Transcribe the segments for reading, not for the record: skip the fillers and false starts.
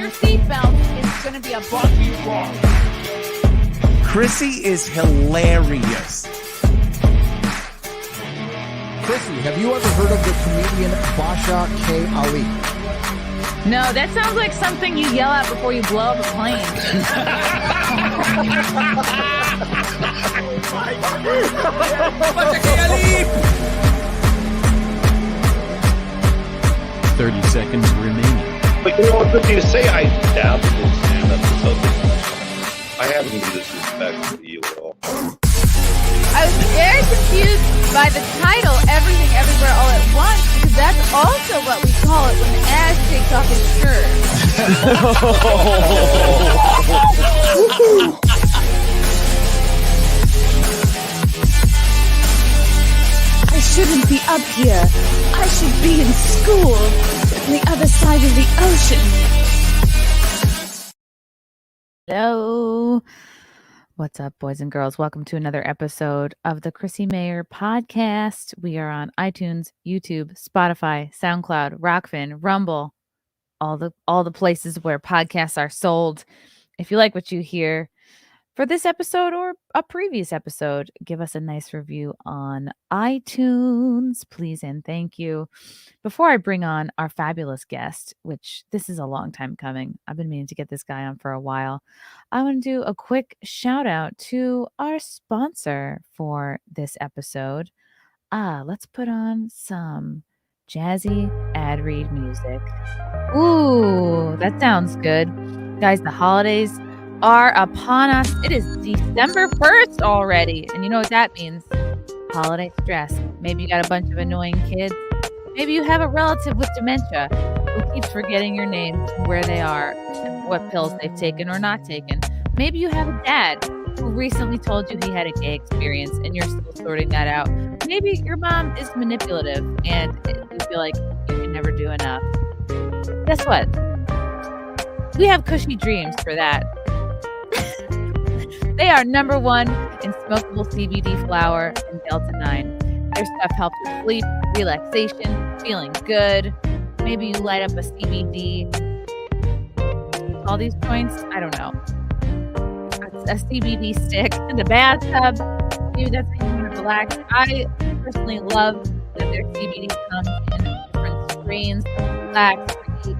your seatbelt. It's going to be a bumpy ride. Chrissie is hilarious. Chrissie, have you ever heard of the comedian Basha K. Ali? No, that sounds like something you yell out before you blow up a plane. 30 seconds remaining. But you know what? Good thing to say I dabbled in stand-up and something. I have any disrespect for you at all. I was very confused by the title, Everything Everywhere All at Once, because that's also what we call it when Ash takes off his shirt. I shouldn't be up here. I should be in school on the other side of the ocean. Hello. What's up, boys and girls? Welcome to another episode of the Chrissie Mayr Podcast. We are on iTunes, YouTube, Spotify, SoundCloud, Rockfin, Rumble, all the places where podcasts are sold. If you like what you hear for this episode or a previous episode, give us a nice review on iTunes, please and thank you. Before I bring on our fabulous guest, which this is a long time coming, I've been meaning to get this guy on for a while, I want to do a quick shout out to our sponsor for this episode. Let's put on some jazzy ad read music. Ooh, that sounds good. Guys, the holidays are upon us. It is December 1st already. And you know what that means? Holiday stress. Maybe you got a bunch of annoying kids. Maybe you have a relative with dementia who keeps forgetting your name and where they are and what pills they've taken or not taken. Maybe you have a dad who recently told you he had a gay experience and you're still sorting that out. Maybe your mom is manipulative and you feel like you can never do enough. Guess what? We have Cushy Dreams for that. They are number one in smokable CBD flower and Delta-9. Their stuff helps with sleep, relaxation, feeling good. Maybe you light up a CBD. All these joints, I don't know. A CBD stick in the bathtub. Maybe that's how you want to relax. I personally love that their CBD comes in different strains. Relax,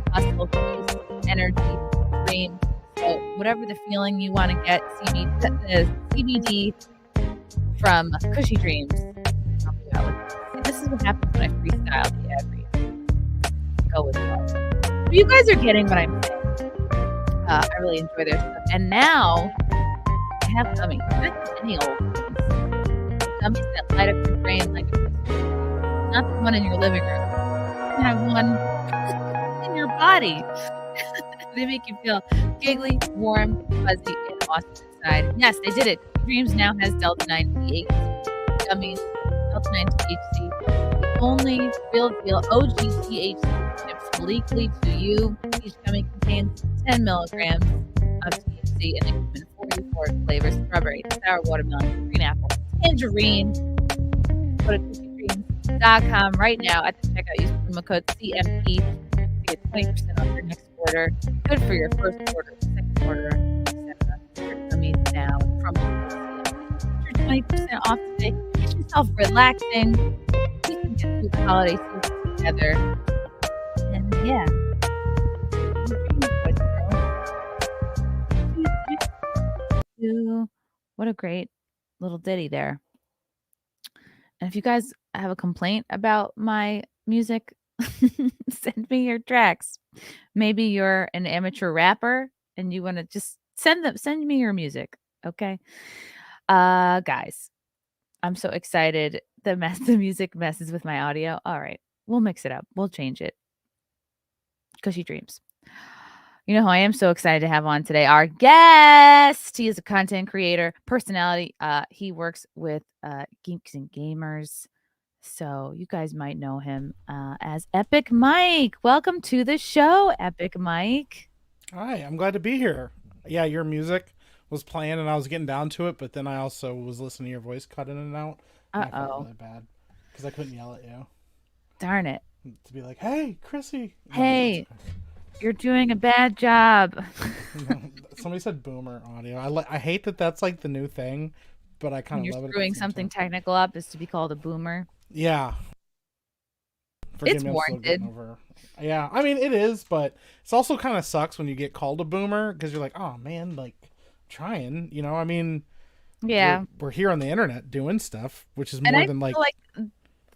muscle, peace, energy, dream. So whatever the feeling you want to get, CBD from Cushy Dreams. This is what happens when I freestyle the ad read. Go with love. So you guys are getting what I'm saying. I really enjoy their stuff. And now I have gummies. Not any old gummies that light up your brain like not the one in your living room. You have one in your body. They make you feel giggly, warm, fuzzy, and awesome inside. Yes, they did it. Dreams now has Delta-9 THC gummies. Delta-9 THC, the only real deal OG THC ships legally to you. Each gummy contains 10 milligrams of THC and they come in 44 flavors: strawberry, sour watermelon, green apple, tangerine. Go to CushyDreams.com right now at the checkout. Use promo code CMP to get 20% off your next order. Good for your first order, second order, etc. Your gummies now from CMP. 20% off today. Get yourself relaxing. We can get through the holiday season together. And yeah. What a great little ditty there. And if you guys have a complaint about my music, send me your tracks. Maybe you're an amateur rapper and you want to just send me your music. Okay. Guys, I'm so excited. The music messes with my audio. All right, we'll mix it up. We'll change it. Cushy Dreams. You know who I am so excited to have on today? Our guest. He is a content creator, personality. He works with Geeks and Gamers. So you guys might know him as Epic Mike. Welcome to the show, Epic Mike. Hi, I'm glad to be here. Yeah, your music was playing and I was getting down to it, but then I also was listening to your voice cut in and out. And I felt really bad because I couldn't yell at you. Darn it. To be like, hey, Chrissie. Hey. You're doing a bad job. Somebody said boomer audio. I hate that that's like the new thing, but I kind of love it. You're screwing something technical up is to be called a boomer. Yeah. It's warranted. Yeah, I mean, it is, but it's also kind of sucks when you get called a boomer because you're like, oh man, like trying, I mean, yeah, we're here on the internet doing stuff, which is more than like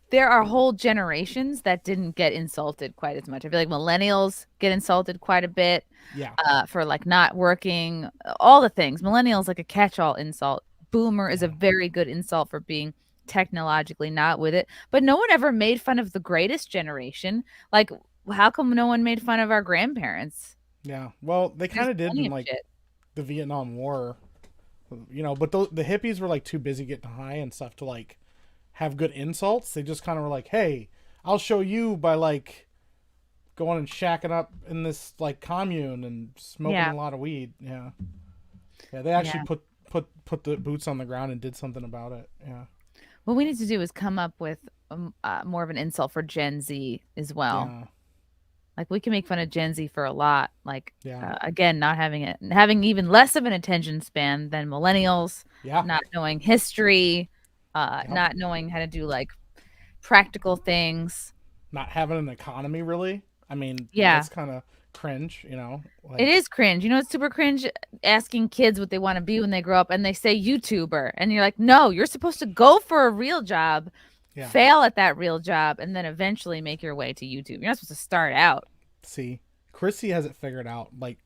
there are whole generations that didn't get insulted quite as much. I feel like millennials get insulted quite a bit. Yeah. For like not working, all the things. Millennials like a catch-all insult. Boomer is a very good insult for being technologically not with it. But no one ever made fun of the greatest generation. Like, how come no one made fun of our grandparents? Yeah. Well, they kind of did in like the Vietnam War, but the hippies were like too busy getting high and stuff to like have good insults. They just kind of were like, hey, I'll show you by like going and shacking up in this like commune and smoking a lot of weed. Yeah. Yeah. They actually put the boots on the ground and did something about it. Yeah. What we need to do is come up with more of an insult for Gen Z as well. Yeah. Like we can make fun of Gen Z for a lot. Like again, not having even less of an attention span than millennials. Yeah. Not knowing history, not knowing how to do like practical things. Not having an economy really. I mean, that's kind of cringe, Like, it is cringe. It's super cringe asking kids what they want to be when they grow up and they say YouTuber. And you're like, no, you're supposed to go for a real job, fail at that real job, and then eventually make your way to YouTube. You're not supposed to start out. See, Chrissie has it figured out. Like,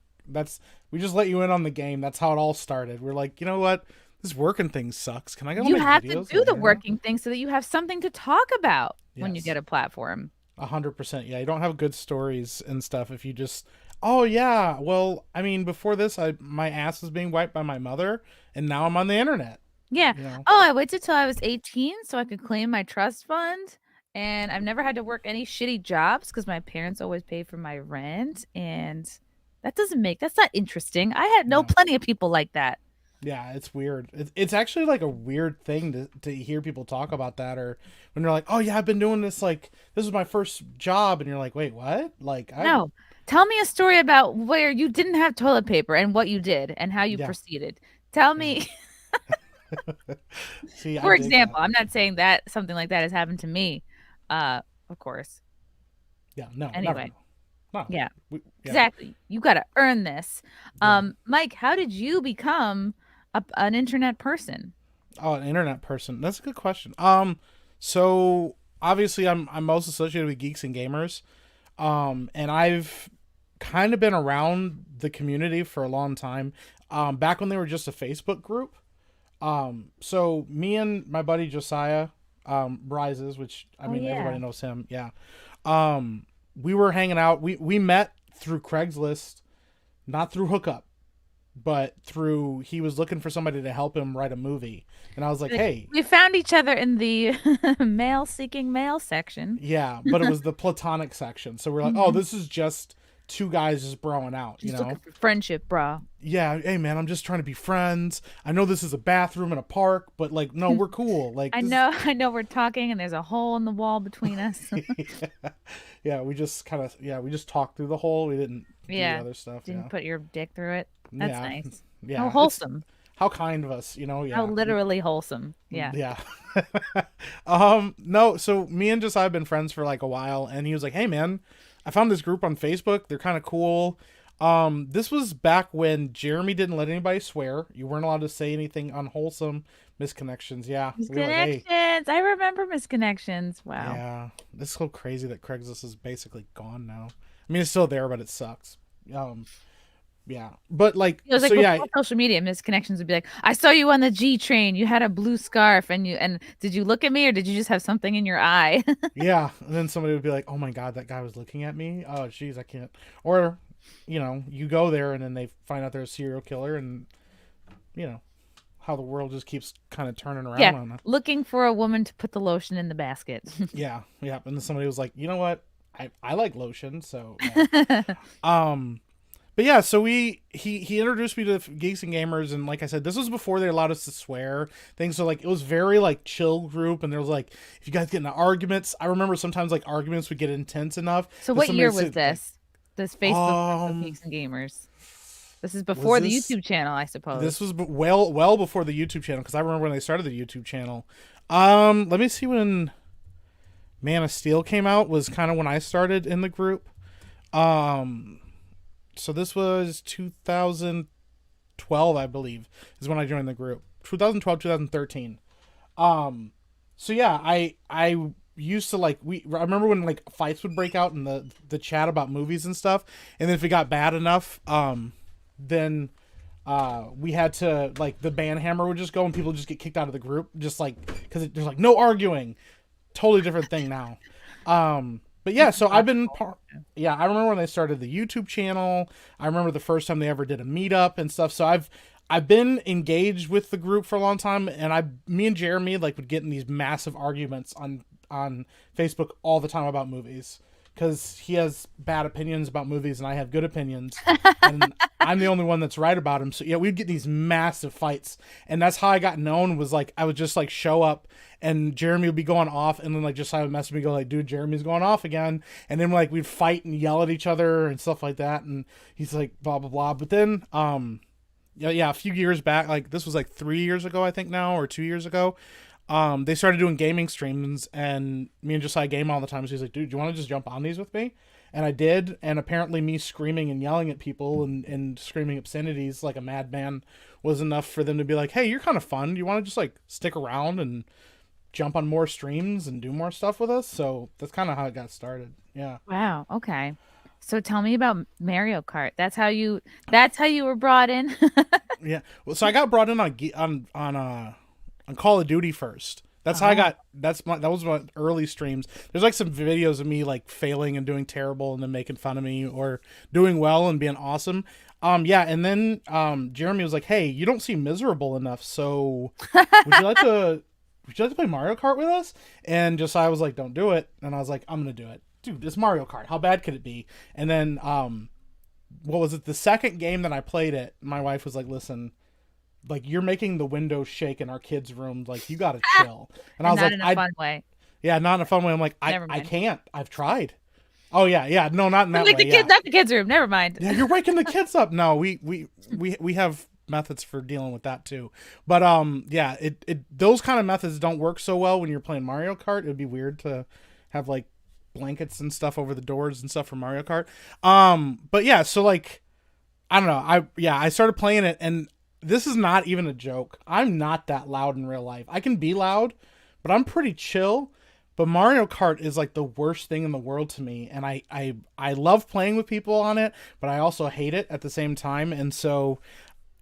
we just let you in on the game. That's how it all started. We're like, you know what? This working thing sucks. Can I go? You have to do the working thing so that you have something to talk about when you get a platform. 100%. Yeah, you don't have good stories and stuff if you just, oh yeah, well, I mean, before this, my ass was being wiped by my mother, and now I'm on the internet. Yeah. Oh, I waited till I was 18 so I could claim my trust fund, and I've never had to work any shitty jobs because my parents always pay for my rent, and that's not interesting. I had plenty of people like that. Yeah, it's weird. It's actually like a weird thing to hear people talk about that, or when they're like, oh yeah, I've been doing this, like, this is my first job, and you're like, wait, what? Like, no. Tell me a story about where you didn't have toilet paper and what you did and how you proceeded. Tell me. See, for example, I'm not saying that something like that has happened to me, of course. Yeah, no. Anyway. No. Yeah. Exactly. You got to earn this. Mike, how did you become an internet person? Oh, an internet person. That's a good question. So obviously I'm most associated with Geeks and Gamers. And I've kind of been around the community for a long time. Back when they were just a Facebook group. So me and my buddy Josiah, Rises, which everybody knows him. Yeah. We were hanging out. We met through Craigslist, not through hookup, but he was looking for somebody to help him write a movie. And I was like, hey. We found each other in the male seeking male section. Yeah, but it was the platonic section. So we're like, oh, this is just two guys just broing out, just looking for friendship, bro. Yeah, hey man, I'm just trying to be friends. I know this is a bathroom in a park, but like, no, we're cool. Like, I know we're talking and there's a hole in the wall between us. Yeah, we just talked through the hole. We didn't do the other stuff. Didn't put your dick through it. That's nice. Yeah. How wholesome. How kind of us, Yeah. How literally wholesome. Yeah. Yeah. No, so me and Josiah have been friends for like a while, and he was like, hey man, I found this group on Facebook. They're kind of cool. This was back when Jeremy didn't let anybody swear. You weren't allowed to say anything unwholesome. Misconnections. Yeah. Misconnections. I remember Misconnections. Wow. Yeah. It's so crazy that Craigslist is basically gone now. I mean, it's still there, but it sucks. Yeah. But like, it was like social media, Misconnections would be like, I saw you on the G train. You had a blue scarf and did you look at me or did you just have something in your eye? Yeah. And then somebody would be like, oh my God, that guy was looking at me. Oh geez, I can't. Or, you go there and then they find out they're a serial killer, and how the world just keeps kind of turning around on that. Looking for a woman to put the lotion in the basket. Yeah. And then somebody was like, you know what? I like lotion. So, but yeah, so he introduced me to Geeks and Gamers, and like I said, this was before they allowed us to swear things. So like, it was very like chill group, and there was like, if you guys get into arguments, I remember sometimes like arguments would get intense enough. So what year was this? This Facebook group, Geeks and Gamers. This is before the YouTube channel, I suppose. This was well before the YouTube channel, because I remember when they started the YouTube channel. Let me see when Man of Steel came out. Was kind of when I started in the group. So this was 2012, I believe, is when I joined the group. 2012, 2013. So yeah, I used to I remember when like fights would break out in the chat about movies and stuff, and then if it got bad enough, then we had to, like, the ban hammer would just go and people would just get kicked out of the group, just like, because there's like no arguing. Totally different thing now. But yeah, so I've been I remember when they started the YouTube channel. I remember the first time they ever did a meetup and stuff. So I've been engaged with the group for a long time, and me and Jeremy like would get in these massive arguments on Facebook all the time about movies, because he has bad opinions about movies and I have good opinions, and I'm the only one that's right about him. So yeah, we'd get these massive fights, and that's how I got known. Was like I would just like show up, and Jeremy would be going off, and then like just I would message me, go like, dude, Jeremy's going off again, and then like we'd fight and yell at each other and stuff like that, and he's like blah blah blah. But then yeah, a few years back, like this was like 3 years ago, I think now, or 2 years ago. They started doing gaming streams, and me and Josiah game all the time. So he's like, dude, do you want to just jump on these with me? And I did. And apparently me screaming and yelling at people and screaming obscenities like a madman was enough for them to be like, hey, you're kind of fun. Do you want to just like stick around and jump on more streams and do more stuff with us? So that's kind of how it got started. Yeah. Wow. Okay. So tell me about Mario Kart. That's how you were brought in. Yeah. Well, so I got brought in on Call of Duty first. That's how I got. That was my early streams. There's like some videos of me like failing and doing terrible, and then making fun of me, or doing well and being awesome. Yeah, and then Jeremy was like, "Hey, you don't seem miserable enough. So would you like to play Mario Kart with us?" And Josiah was like, "Don't do it." And I was like, "I'm gonna do it, dude. It's Mario Kart. How bad could it be?" And then what was it? The second game that I played it, my wife was like, "Listen, like, you're making the windows shake in our kids' room. Like, you gotta chill." And I was like, not in a fun way. Yeah, not in a fun way. I'm like, I can't. I've tried. Oh yeah, no, not in that like way. The kids, not the kids' room. Never mind. Yeah, you're waking the kids up. No, we have methods for dealing with that too. But yeah, it those kind of methods don't work so well when you're playing Mario Kart. It would be weird to have like blankets and stuff over the doors and stuff for Mario Kart. But yeah, so like, I don't know. I started playing it, and this is not even a joke. I'm not that loud in real life. I can be loud, but I'm pretty chill. But Mario Kart is like the worst thing in the world to me. And I love playing with people on it, but I also hate it at the same time. And so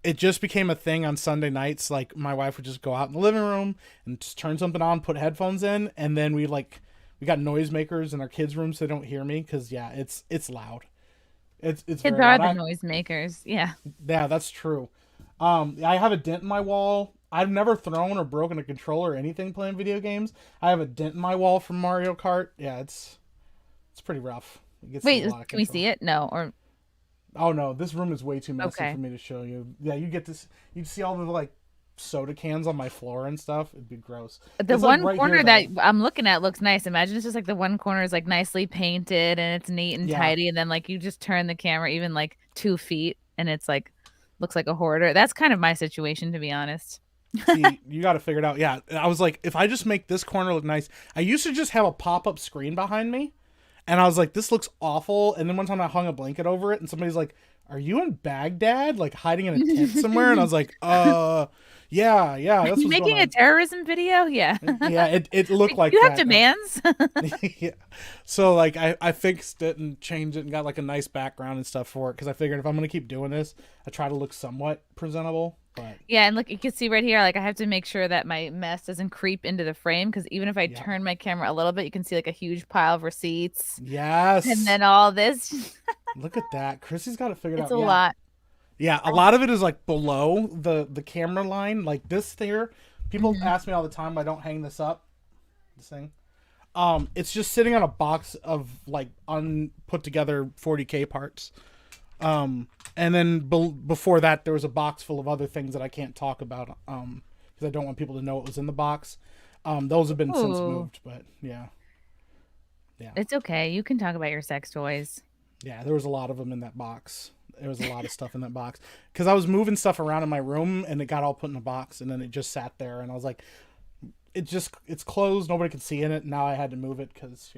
it just became a thing on Sunday nights. Like, my wife would just go out in the living room and just turn something on, put headphones in. And then we got noisemakers in our kids' rooms so they don't hear me. Cause yeah, it's loud. It's kids very are loud. the noisemakers. Yeah. Yeah, that's true. I have a dent in my wall. I've never thrown or broken a controller or anything playing video games. I have a dent in my wall from Mario Kart. Yeah, it's pretty rough. Wait, can we see it? No, or oh no, this room is way too messy for me to show you. Yeah, you'd see all the like soda cans on my floor and stuff. It'd be gross. The it's one like right corner here, that I'm looking at looks nice. Imagine it's just like the one corner is like nicely painted and it's neat and tidy, and then like you just turn the camera even like 2 feet and it's like looks like a hoarder. That's kind of my situation, to be honest. See, you got to figure it out. Yeah, I was like, if I just make this corner look nice. I used to just have a pop-up screen behind me, and I was like, this looks awful. And then one time I hung a blanket over it, and somebody's like, are you in Baghdad, like hiding in a tent somewhere? And I was like, yeah. That's what's making going a terrorism video. Yeah. Yeah, it looked like you that. have demands. Yeah. So like I fixed it and changed it and got like a nice background and stuff for it, because I figured if I'm gonna keep doing this, I try to look somewhat presentable. But yeah, and look, you can see right here, like I have to make sure that my mess doesn't creep into the frame, because even if I turn my camera a little bit, you can see like a huge pile of receipts. Yes. And then all this. Look at that. Chrissy's got it figured out. It's a lot. Yeah, a lot of it is like below the camera line, like this there. People ask me all the time why I don't hang this up. This thing. It's just sitting on a box of like unput together 40K parts. And then before that, there was a box full of other things that I can't talk about because I don't want people to know what was in the box. Those have been since moved, but yeah. It's okay. You can talk about your sex toys. Yeah, there was a lot of them in that box. There was a lot of stuff in that box because I was moving stuff around in my room and it got all put in a box and then it just sat there and I was like, it's closed. Nobody could see in it. Now I had to move it because,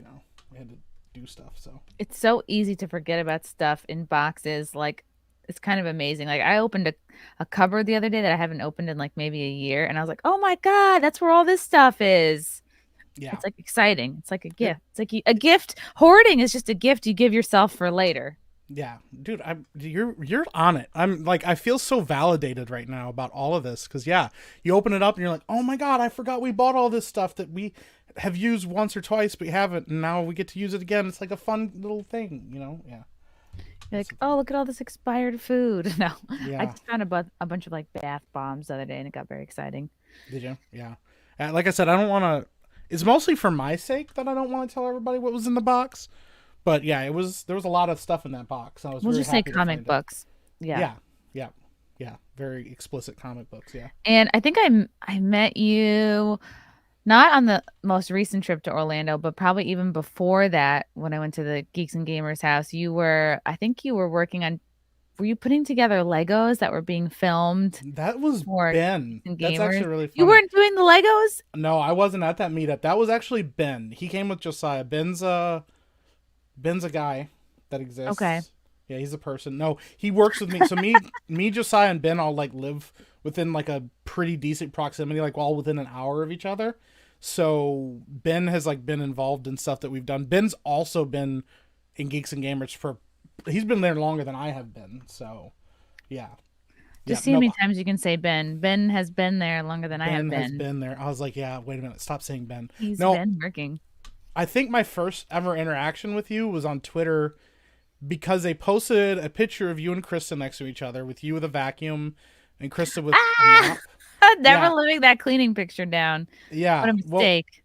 we had to do stuff. So It's so easy to forget about stuff in boxes. Like, it's kind of amazing. Like, I opened a cupboard the other day that I haven't opened in like maybe a year. And I was like, oh my God, that's where all this stuff is. yeah, It's like exciting. It's like a gift. It's like a gift. Hoarding is just a gift you give yourself for later. yeah, dude, you're on it. I'm like, I feel so validated right now about all of this because you open it up and you're like, oh my God, I forgot we bought all this stuff that we have used once or twice, but we haven't, and now we get to use it again. It's like a fun little thing, Yeah. You're like, oh, look at all this expired food. No, Yeah. I just found a bunch of like bath bombs the other day and it got very exciting. Did you? Yeah. Like I said, I don't want to. It's mostly for my sake that I don't want to tell everybody what was in the box. But yeah, there was a lot of stuff in that box. I was. We'll very just say happy to comic find it. books. Yeah. Yeah. Very explicit comic books. Yeah. And I think I met you not on the most recent trip to Orlando, but probably even before that when I went to the Geeks and Gamers house. I think you were working on, were you putting together Legos that were being filmed? That was For Ben. Geeks and That's Gamers? actually really funny. You weren't doing the Legos? No, I wasn't at that meetup. That was actually Ben. He came with Josiah. Ben's a guy that exists. Okay. Yeah, he's a person. No, he works with me. So me, Josiah, and Ben all like live within like a pretty decent proximity, like all within an hour of each other. So Ben has like been involved in stuff that we've done. Ben's also been in Geeks and Gamers he's been there longer than I have been. So yeah. Just see how many times you can say Ben. Ben has been there longer than I have Ben has been. been there. I was like, yeah, wait a minute, stop saying Ben. He's been working. I think my first ever interaction with you was on Twitter because they posted a picture of you and Krista next to each other with you with a vacuum and Krista with a mop. Never living that cleaning picture down. Yeah. What a mistake.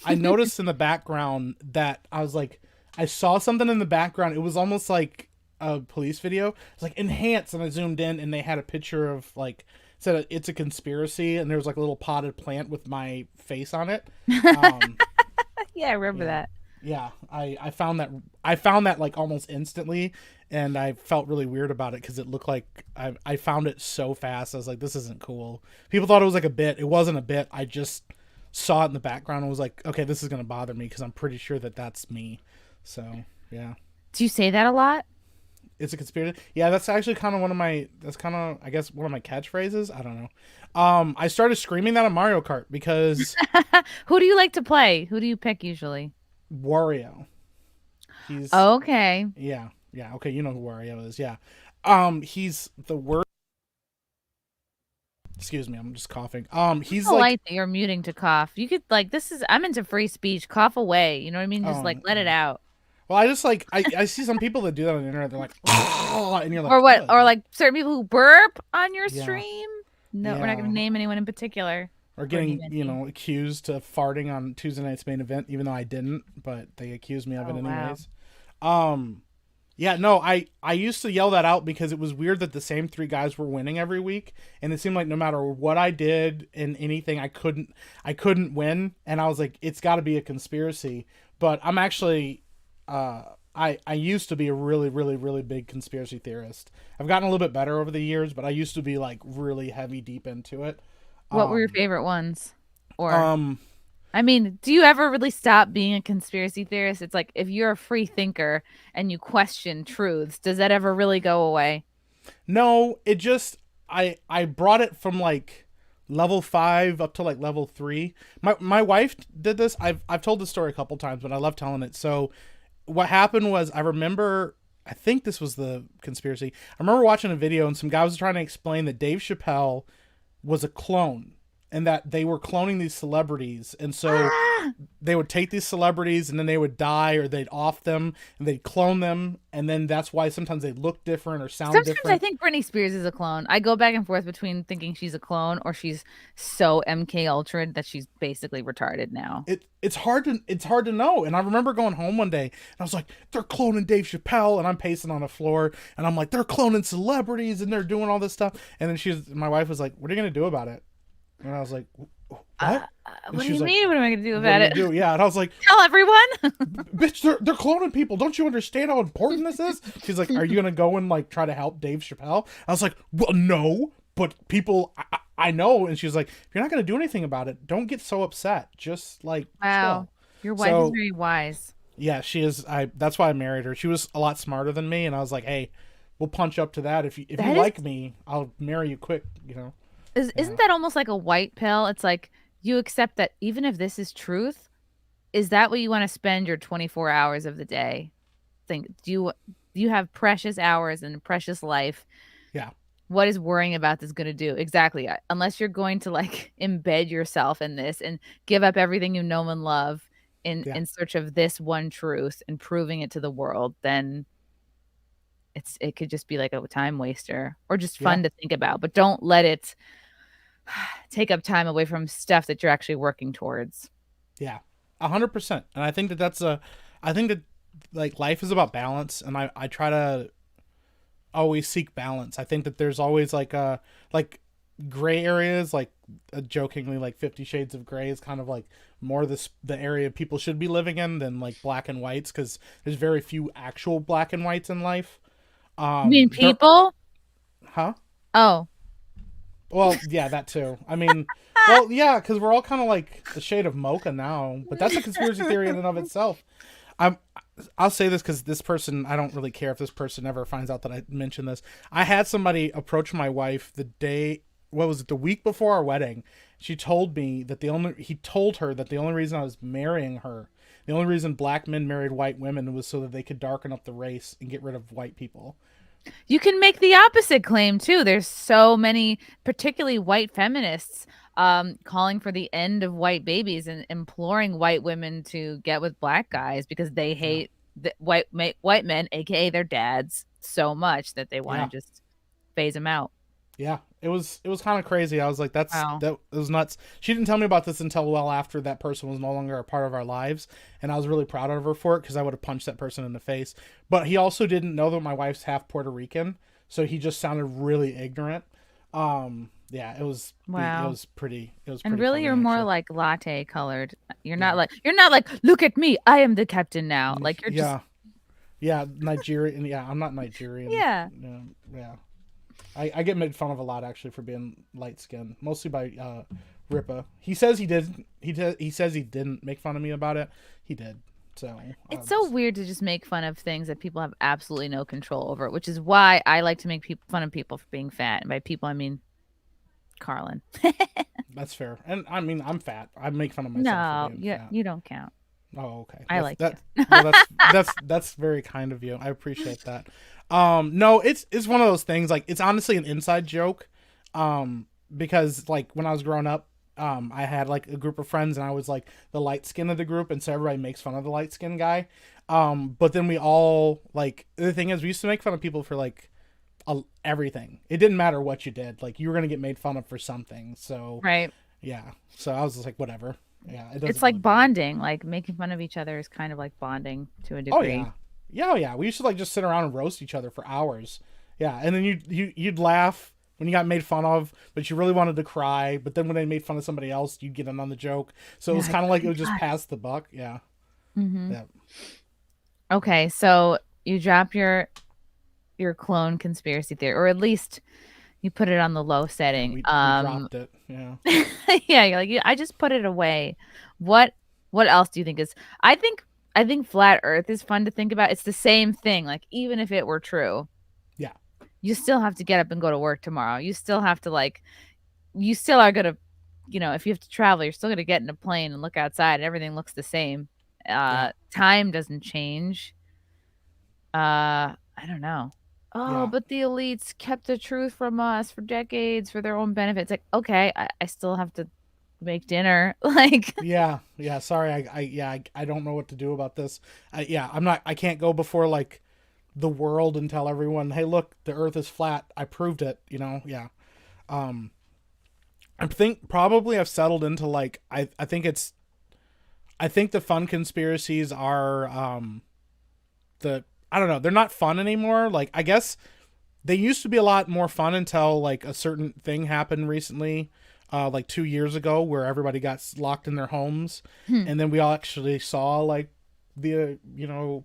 Well, I noticed in the background that I was like, I saw something in the background. It was almost like a police video. It's like enhance, and I zoomed in and they had a picture of like, said it's a conspiracy, and there was like a little potted plant with my face on it. Yeah, I remember that. Yeah, I found that like almost instantly, and I felt really weird about it because it looked like I found it so fast. I was like, this isn't cool. People thought it was like a bit. It wasn't a bit. I just saw it in the background and was like, okay, this is gonna bother me because I'm pretty sure that that's me. So yeah. Do you say that a lot? It's a conspiracy. Yeah, that's actually kind of I guess one of my catchphrases. I don't know. I started screaming that on Mario Kart because Who do you like to play? Who do you pick usually? Wario. He's Okay. Yeah. Okay, you know who Wario is. Yeah. He's the worst. Excuse me, I'm just coughing. He's I like like that you're muting to cough. You could I'm into free speech. Cough away. You know what I mean? Just let it out. Well, I just like I see some people that do that on the internet. They're like, oh, and you're like, Or what? oh. Or like certain people who burp on your Yeah. stream. No, we're not Yeah. going to name anyone in particular. Or getting, accused of farting on Tuesday night's main event, even though I didn't, but they accused me of it anyways. Wow. Yeah, no, I used to yell that out because it was weird that the same three guys were winning every week, and it seemed like no matter what I did in anything, I couldn't win, and I was like, it's got to be a conspiracy. But I'm actually, I used to be a really, really, really big conspiracy theorist. I've gotten a little bit better over the years, but I used to be like really heavy deep into it. What were your favorite ones? Or I do you ever really stop being a conspiracy theorist? It's like if you're a free thinker and you question truths, does that ever really go away? No, it just I brought it from like level 5 up to like level 3. My wife did this. I've told this story a couple times, but I love telling it. So what happened was I think this was the conspiracy. I remember watching a video and some guy was trying to explain that Dave Chappelle was a clone and that they were cloning these celebrities. And so they would take these celebrities and then they would die or they'd off them and they'd clone them. And then that's why sometimes they look different or sound different. Sometimes I think Britney Spears is a clone. I go back and forth between thinking she's a clone or she's so MK Ultra that she's basically retarded now. It's hard to know. And I remember going home one day and I was like, they're cloning Dave Chappelle, and I'm pacing on the floor and I'm like, they're cloning celebrities and they're doing all this stuff. And then my wife was like, what are you gonna do about it? And I was like, what? What do she was you like, mean? What am I going to do what about do it? you do? Yeah, and I was like, Tell everyone. bitch, they're cloning people. Don't you understand how important this is? She's like, are you gonna go and like try to help Dave Chappelle? I was like, well, no, but people, I know. And she's like, if you're not gonna do anything about it, don't get so upset. Just like, Wow, chill. your wife is very wise. Yeah, she is. That's why I married her. She was a lot smarter than me, and I was like, hey, we'll punch up to that. If you like me, I'll marry you quick. You know. Isn't that almost like a white pill? It's like you accept that even if this is truth, is that what you want to spend your 24 hours of the day? Do you have precious hours and precious life? Yeah. What is worrying about this going to do? Exactly. Unless you're going to like embed yourself in this and give up everything you know and love in search of this one truth and proving it to the world, then it could just be like a time waster or just fun to think about, but don't let it take up time away from stuff that you're actually working towards. Yeah, 100%. And I think I think that like life is about balance, and I try to always seek balance. I think that there's always like gray areas, like jokingly, like 50 Shades of Grey is kind of like more the area people should be living in than like black and whites, because there's very few actual black and whites in life. You mean people? Huh? Oh. Well, yeah, that too. I mean, well, yeah, because we're all kind of like a shade of mocha now, but that's a conspiracy theory in and of itself. I'll say this because this person, I don't really care if this person ever finds out that I mentioned this. I had somebody approach my wife the week before our wedding. He told her that the only reason I was marrying her, the only reason black men married white women was so that they could darken up the race and get rid of white people. You can make the opposite claim too. There's so many, particularly white feminists, calling for the end of white babies and imploring white women to get with black guys because they hate the white men, aka their dads, so much that they want to just phase them out. Yeah, it was kind of crazy. I was like, that was nuts. She didn't tell me about this until well after that person was no longer a part of our lives, and I was really proud of her for it because I would have punched that person in the face. But he also didn't know that my wife's half Puerto Rican, so he just sounded really ignorant. Yeah, it was. Wow. It was pretty. And really, funny, you're more like latte colored. You're not like look at me, I am the captain now. Like you're just. Yeah, Nigerian. Yeah, I'm not Nigerian. Yeah. Yeah. I get made fun of a lot actually for being light skinned, mostly by Ripa. He says he did. He says he didn't make fun of me about it. He did. So it's so weird to just make fun of things that people have absolutely no control over, which is why I like to make fun of people for being fat. And by people, I mean Carlin. That's fair. And I mean, I'm fat. I make fun of myself. No, fat. You don't count. Oh, okay. I like that. Well, that's very kind of you. I appreciate that. No, it's one of those things. Like, it's honestly an inside joke. Because like when I was growing up, I had like a group of friends, and I was like the light skin of the group, and so everybody makes fun of the light skin guy. But then we all like, the thing is, we used to make fun of people for like everything. It didn't matter what you did. Like, you were gonna get made fun of for something. So right. Yeah. So I was just like, whatever. Yeah. It's like bonding. Like making fun of each other is kind of like bonding to a degree. Oh yeah. Yeah. We used to like just sit around and roast each other for hours. Yeah. And then you'd laugh when you got made fun of, but you really wanted to cry. But then when they made fun of somebody else, you'd get in on the joke. So it was kind of like it would just pass the buck. Yeah. Mm-hmm. Yeah. Okay. So you drop your clone conspiracy theory, or at least you put it on the low setting. We dropped it. Yeah. Yeah. You're like, I just put it away. What else do you think is, I think flat earth is fun to think about. It's the same thing. Like, even if it were true, yeah, you still have to get up and go to work tomorrow. You still have to you still are going to, if you have to travel, you're still going to get in a plane and look outside and everything looks the same. Time doesn't change. I don't know. Oh, but the elites kept the truth from us for decades for their own benefit. It's like, okay, I still have to make dinner. Like, yeah. Sorry. I don't know what to do about this. I can't go before like the world and tell everyone, hey, look, the earth is flat. I proved it, Yeah. I think probably I've settled into like, I think the fun conspiracies are, I don't know, they're not fun anymore. Like, I guess they used to be a lot more fun until like a certain thing happened recently. like 2 years ago, where everybody got locked in their homes, Hmm. and then we all actually saw like the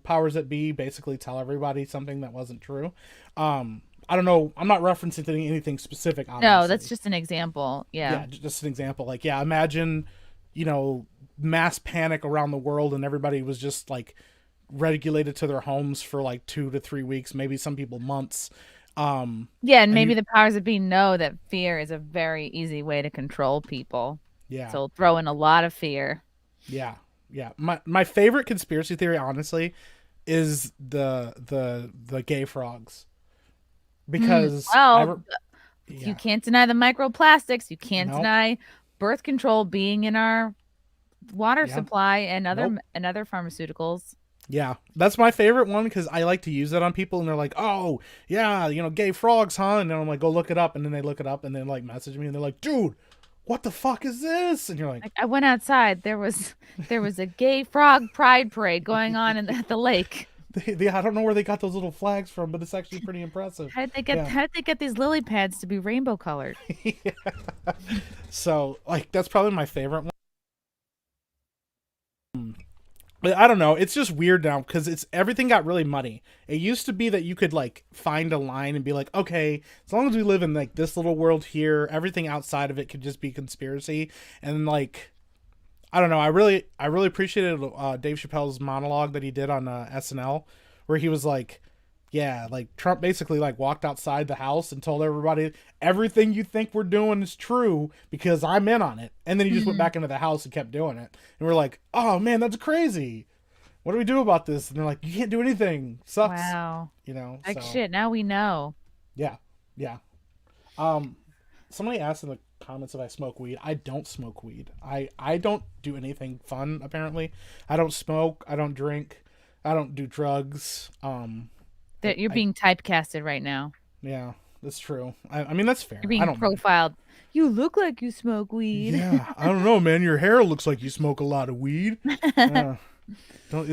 powers that be basically tell everybody something that wasn't true. I don't know. I'm not referencing anything specific. Obviously. No, that's just an example. Yeah. Just an example. Like, yeah, imagine, mass panic around the world and everybody was just like regulated to their homes for like 2 to 3 weeks, maybe some people months. And maybe the powers that be know that fear is a very easy way to control people. Yeah. So throw in a lot of fear. Yeah. Yeah. My favorite conspiracy theory, honestly, is the gay frogs. Because you can't deny the microplastics. You can't Nope. deny birth control being in our water Yeah. supply and other Nope. and other pharmaceuticals. Yeah, that's my favorite one because I like to use that on people and they're like, oh, yeah, gay frogs, huh? And then I'm like, go look it up. And then they look it up and then like message me and they're like, dude, what the fuck is this? And you're like, I went outside. There was a gay frog pride parade going on at the lake. I don't know where they got those little flags from, but it's actually pretty impressive. How did they get these lily pads to be rainbow colored? Yeah. So like, that's probably my favorite one. But I don't know. It's just weird now because everything got really muddy. It used to be that you could like find a line and be like, okay, as long as we live in like this little world here, everything outside of it could just be conspiracy. And like, I don't know. I really appreciated Dave Chappelle's monologue that he did on SNL, where he was like, yeah, like Trump basically like walked outside the house and told everybody everything you think we're doing is true because I'm in on it. And then he just went back into the house and kept doing it. And we're like, oh man, that's crazy. What do we do about this? And they're like, you can't do anything. Sucks. Wow. Like so. shit. Now we know. Yeah. Yeah. Somebody asked in the comments if I smoke weed. I don't smoke weed. I don't do anything fun, apparently. I don't smoke. I don't drink. I don't do drugs. That you're being typecasted right now. Yeah, that's true. I mean, that's fair. You're being profiled. You look like you smoke weed. Yeah, I don't know, man. Your hair looks like you smoke a lot of weed. Isn't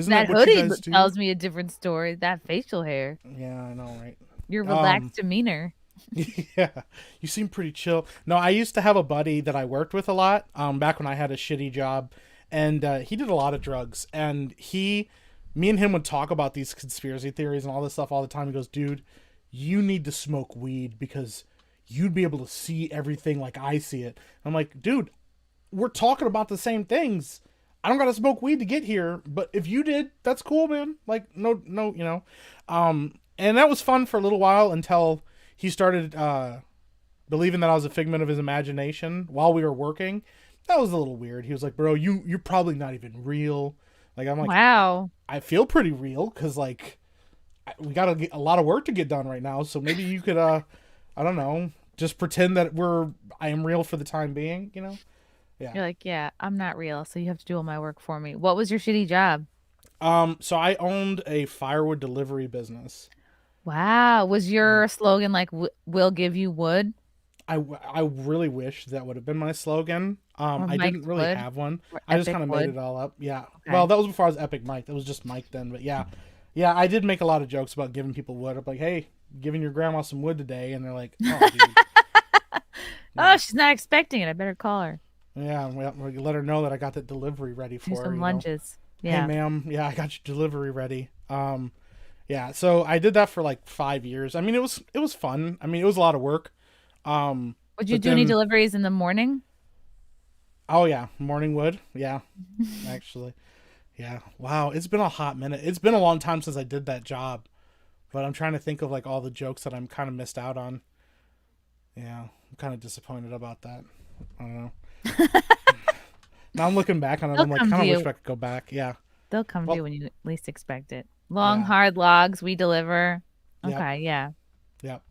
that what hoodie you guys do? tells me a different story. That facial hair. Yeah, I know, right? Your relaxed demeanor. Yeah, you seem pretty chill. No, I used to have a buddy that I worked with a lot back when I had a shitty job, and he did a lot of drugs, and me and him would talk about these conspiracy theories and all this stuff all the time. He goes, dude, you need to smoke weed because you'd be able to see everything like I see it. I'm like, dude, we're talking about the same things. I don't got to smoke weed to get here, but if you did, that's cool, man. Like, no, and that was fun for a little while until he started believing that I was a figment of his imagination while we were working. That was a little weird. He was like, bro, you're probably not even real. Like, I'm like, wow. I feel pretty real because like we got a lot of work to get done right now. So maybe you could, I don't know, just pretend that I am real for the time being, Yeah. You're like, yeah, I'm not real, so you have to do all my work for me. What was your shitty job? So I owned a firewood delivery business. Wow. Was your slogan like, we'll give you wood? I really wish that would have been my slogan. I Mike's didn't really Wood? have one. Or I just Epic kind of Wood? made it all up. Yeah. Okay. Well, that was before I was Epic Mike. That was just Mike then. But yeah. Yeah, I did make a lot of jokes about giving people wood. I'm like, hey, giving your grandma some wood today. And they're like, oh, dude. Oh, she's not expecting it. I better call her. Yeah, we let her know that I got that delivery ready for Do her. some lunches. Yeah. Hey, ma'am. Yeah, I got your delivery ready. Yeah, so I did that for like 5 years. I mean, it was fun. I mean, it was a lot of work. Would you do any deliveries in the morning? Oh yeah, morning wood. Yeah, actually. Yeah. Wow, it's been a hot minute. It's been a long time since I did that job, but I'm trying to think of like all the jokes that I'm kind of missed out on. Yeah, I'm kind of disappointed about that. I don't know. Now I'm looking back on it. I'm like, kind of wish I could go back. Yeah. They'll come to you when you least expect it. Long, hard logs we deliver. Okay, yeah. Yep.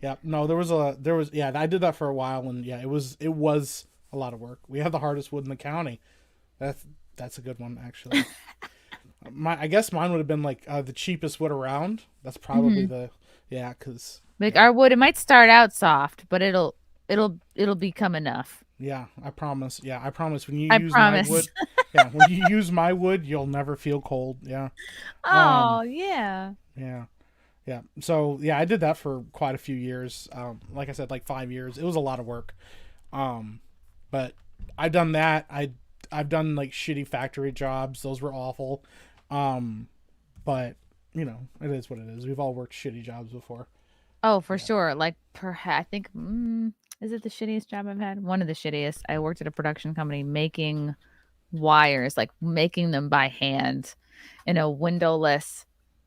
Yep. No, there was I did that for a while, and yeah, it was a lot of work. We have the hardest wood in the county. That's a good one, actually. I guess mine would have been like the cheapest wood around. That's probably because like our wood, it might start out soft, but it'll become enough. Yeah, I promise. Yeah, I promise. When you use my wood, when you use my wood, you'll never feel cold. Yeah. Oh yeah. Yeah. Yeah. So yeah, I did that for quite a few years. Like I said, like 5 years. It was a lot of work. But I've done that. I've done like shitty factory jobs. Those were awful. But you know, it is what it is. We've all worked shitty jobs before. Oh, for sure. Like, perhaps, I think, is it the shittiest job I've had? One of the shittiest. I worked at a production company making wires, like making them by hand in a windowless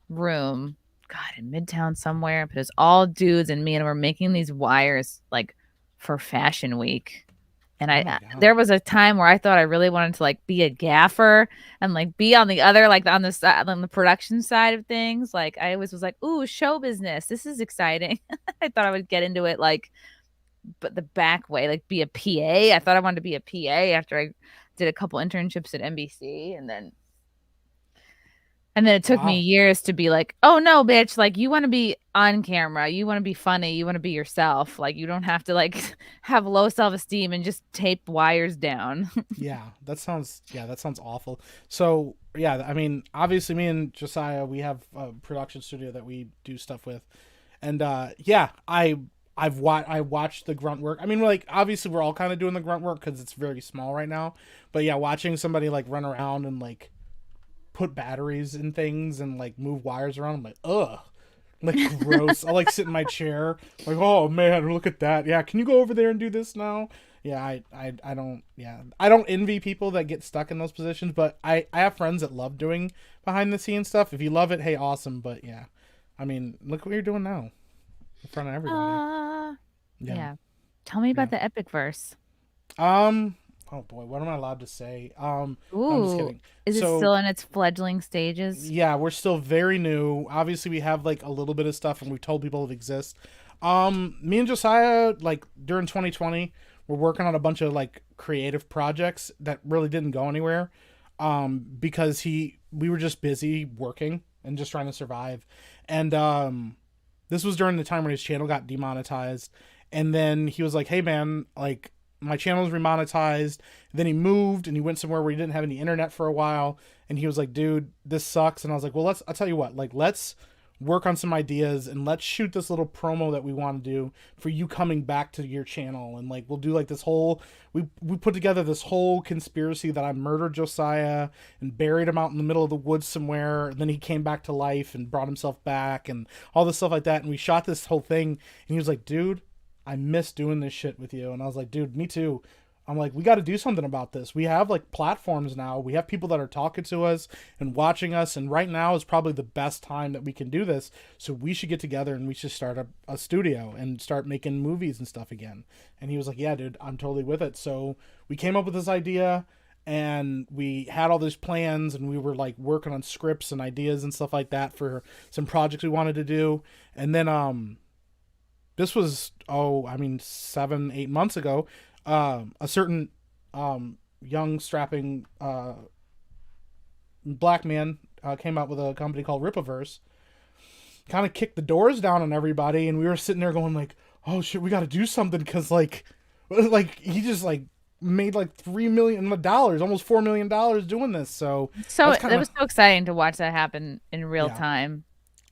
room. God, in Midtown somewhere. But it was all dudes and me, and we're making these wires like for Fashion Week. And there was a time where I thought I really wanted to like be a gaffer and like be on the other, like on the side, on the production side of things. Like I always was like, ooh, show business. This is exciting. I thought I would get into it like, but the back way, like be a PA. I thought I wanted to be a PA after I did a couple internships at NBC, and then it took me years to be like, oh no, bitch, like you want to be on camera, you want to be funny, you want to be yourself. Like you don't have to like have low self-esteem and just tape wires down. That sounds awful. So yeah, I mean, obviously me and Josiah, we have a production studio that we do stuff with. And I watched the grunt work. I mean, like obviously we're all kind of doing the grunt work because it's very small right now. But yeah, watching somebody like run around and like put batteries in things and like move wires around, I'm like, ugh, like gross. I'll like sit in my chair like, oh man, look at that. Yeah, can you go over there and do this now? Yeah, I don't envy people that get stuck in those positions, but I have friends that love doing behind the scenes stuff. If you love it, hey, awesome. But yeah, I mean, look what you're doing now in front of everybody. Yeah. Tell me about the EpicVerse. Oh boy, what am I allowed to say? Ooh, I'm just kidding. Is it still in its fledgling stages? Yeah, we're still very new. Obviously, we have like a little bit of stuff, and we've told people it exists. Me and Josiah, like during 2020, we're working on a bunch of like creative projects that really didn't go anywhere, because we were just busy working and just trying to survive, and this was during the time when his channel got demonetized, and then he was like, "Hey man, like." My channel was remonetized. Then he moved and he went somewhere where he didn't have any internet for a while. And he was like, dude, this sucks. And I was like, well, I'll tell you what, like, let's work on some ideas and let's shoot this little promo that we want to do for you coming back to your channel. And like, we'll do like this whole, we put together this whole conspiracy that I murdered Josiah and buried him out in the middle of the woods somewhere. And then he came back to life and brought himself back and all this stuff like that. And we shot this whole thing. And he was like, dude, I miss doing this shit with you. And I was like, dude, me too. I'm like, we got to do something about this. We have like platforms now. We have people that are talking to us and watching us. And right now is probably the best time that we can do this. So we should get together and we should start a studio and start making movies and stuff again. And he was like, yeah, dude, I'm totally with it. So we came up with this idea and we had all these plans and we were like working on scripts and ideas and stuff like that for some projects we wanted to do. And then, this was, 7-8 months ago. A certain young, strapping black man came out with a company called EpicVerse. Kind of kicked the doors down on everybody, and we were sitting there going like, "Oh shit, we got to do something," because like he just like made like $3 million, almost $4 million doing this. So it was so exciting to watch that happen in real time.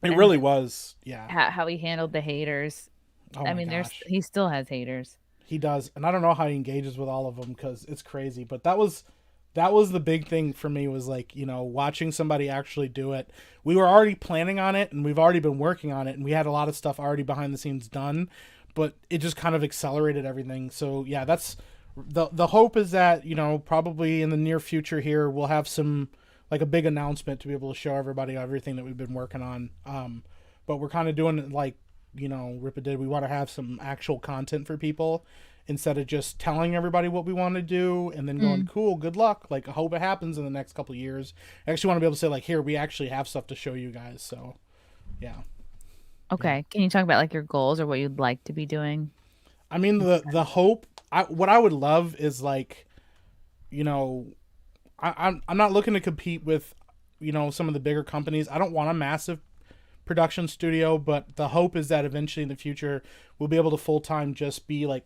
It really was, yeah. How he handled the haters. Oh I mean, he still has haters. He does, and I don't know how he engages with all of them because it's crazy. But that was the big thing for me, was like, you know, watching somebody actually do it. We were already planning on it, and we've already been working on it, and we had a lot of stuff already behind the scenes done, but it just kind of accelerated everything. So yeah, that's the hope, is that, you know, probably in the near future here we'll have some like a big announcement to be able to show everybody everything that we've been working on. But we're kind of doing it like, you know, Rippa did. We want to have some actual content for people instead of just telling everybody what we want to do and then going, cool, good luck. Like, I hope it happens in the next couple of years. I actually want to be able to say, like, here, we actually have stuff to show you guys. So, yeah. Okay. Yeah. Can you talk about, like, your goals or what you'd like to be doing? I mean, the hope, what I would love is, like, you know, I'm not looking to compete with, you know, some of the bigger companies. I don't want a massive production studio, but the hope is that eventually in the future we'll be able to full-time just be like,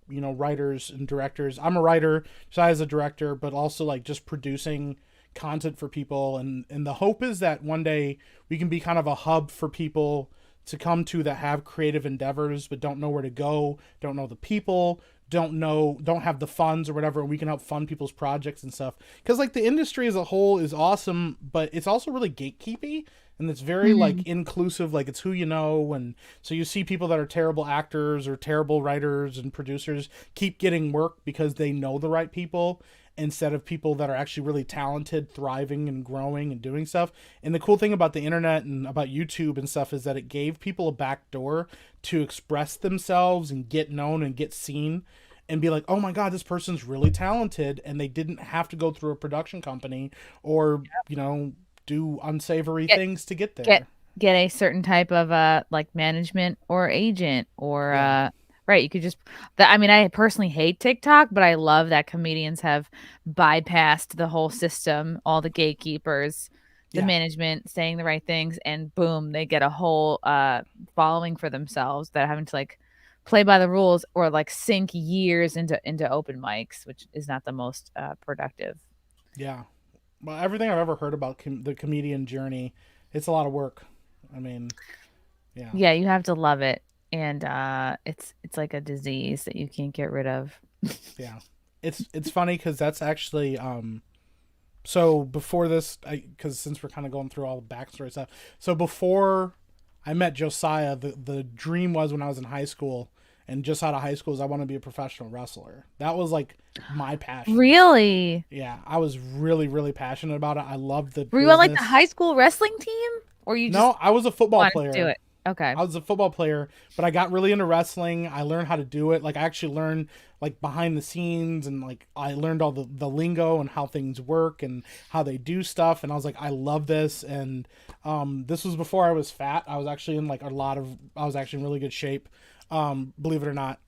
you know, writers and directors. I'm a writer, so as a director, but also like just producing content for people, and the hope is that one day we can be kind of a hub for people to come to that have creative endeavors but don't know where to go, don't know the people, don't have the funds or whatever, and we can help fund people's projects and stuff. Because like the industry as a whole is awesome, but it's also really gatekeepy, and it's very like inclusive. Like it's who you know, and so you see people that are terrible actors or terrible writers and producers keep getting work because they know the right people, instead of people that are actually really talented, thriving and growing and doing stuff. And the cool thing about the internet and about YouTube and stuff is that it gave people a back door to express themselves and get known and get seen and be like, oh my God, this person's really talented. And they didn't have to go through a production company or, you know, do unsavory things to get there. Get a certain type of like management or agent or right. You could just, I mean, I personally hate TikTok, but I love that comedians have bypassed the whole system, all the gatekeepers, the management saying the right things, and boom, they get a whole following for themselves that are having to like play by the rules or like sink years into open mics, which is not the most productive. Yeah. Well, everything I've ever heard about the comedian journey, it's a lot of work. I mean, yeah, you have to love it. And it's like a disease that you can't get rid of. Yeah, it's funny because that's actually so before this, because since we're kind of going through all the backstory stuff, so before I met Josiah, the dream was when I was in high school and just out of high school is I want to be a professional wrestler. That was like my passion. Really? Yeah, I was really, really passionate about it. I loved the. Were you on like the high school wrestling team, or you? No, I was a football player. To do it. Okay. I was a football player, but I got really into wrestling. I learned how to do it. Like I actually learned like behind the scenes, and like I learned all the lingo and how things work and how they do stuff. And I was like, I love this. And this was before I was fat. I was actually in like I was actually in really good shape. Believe it or not.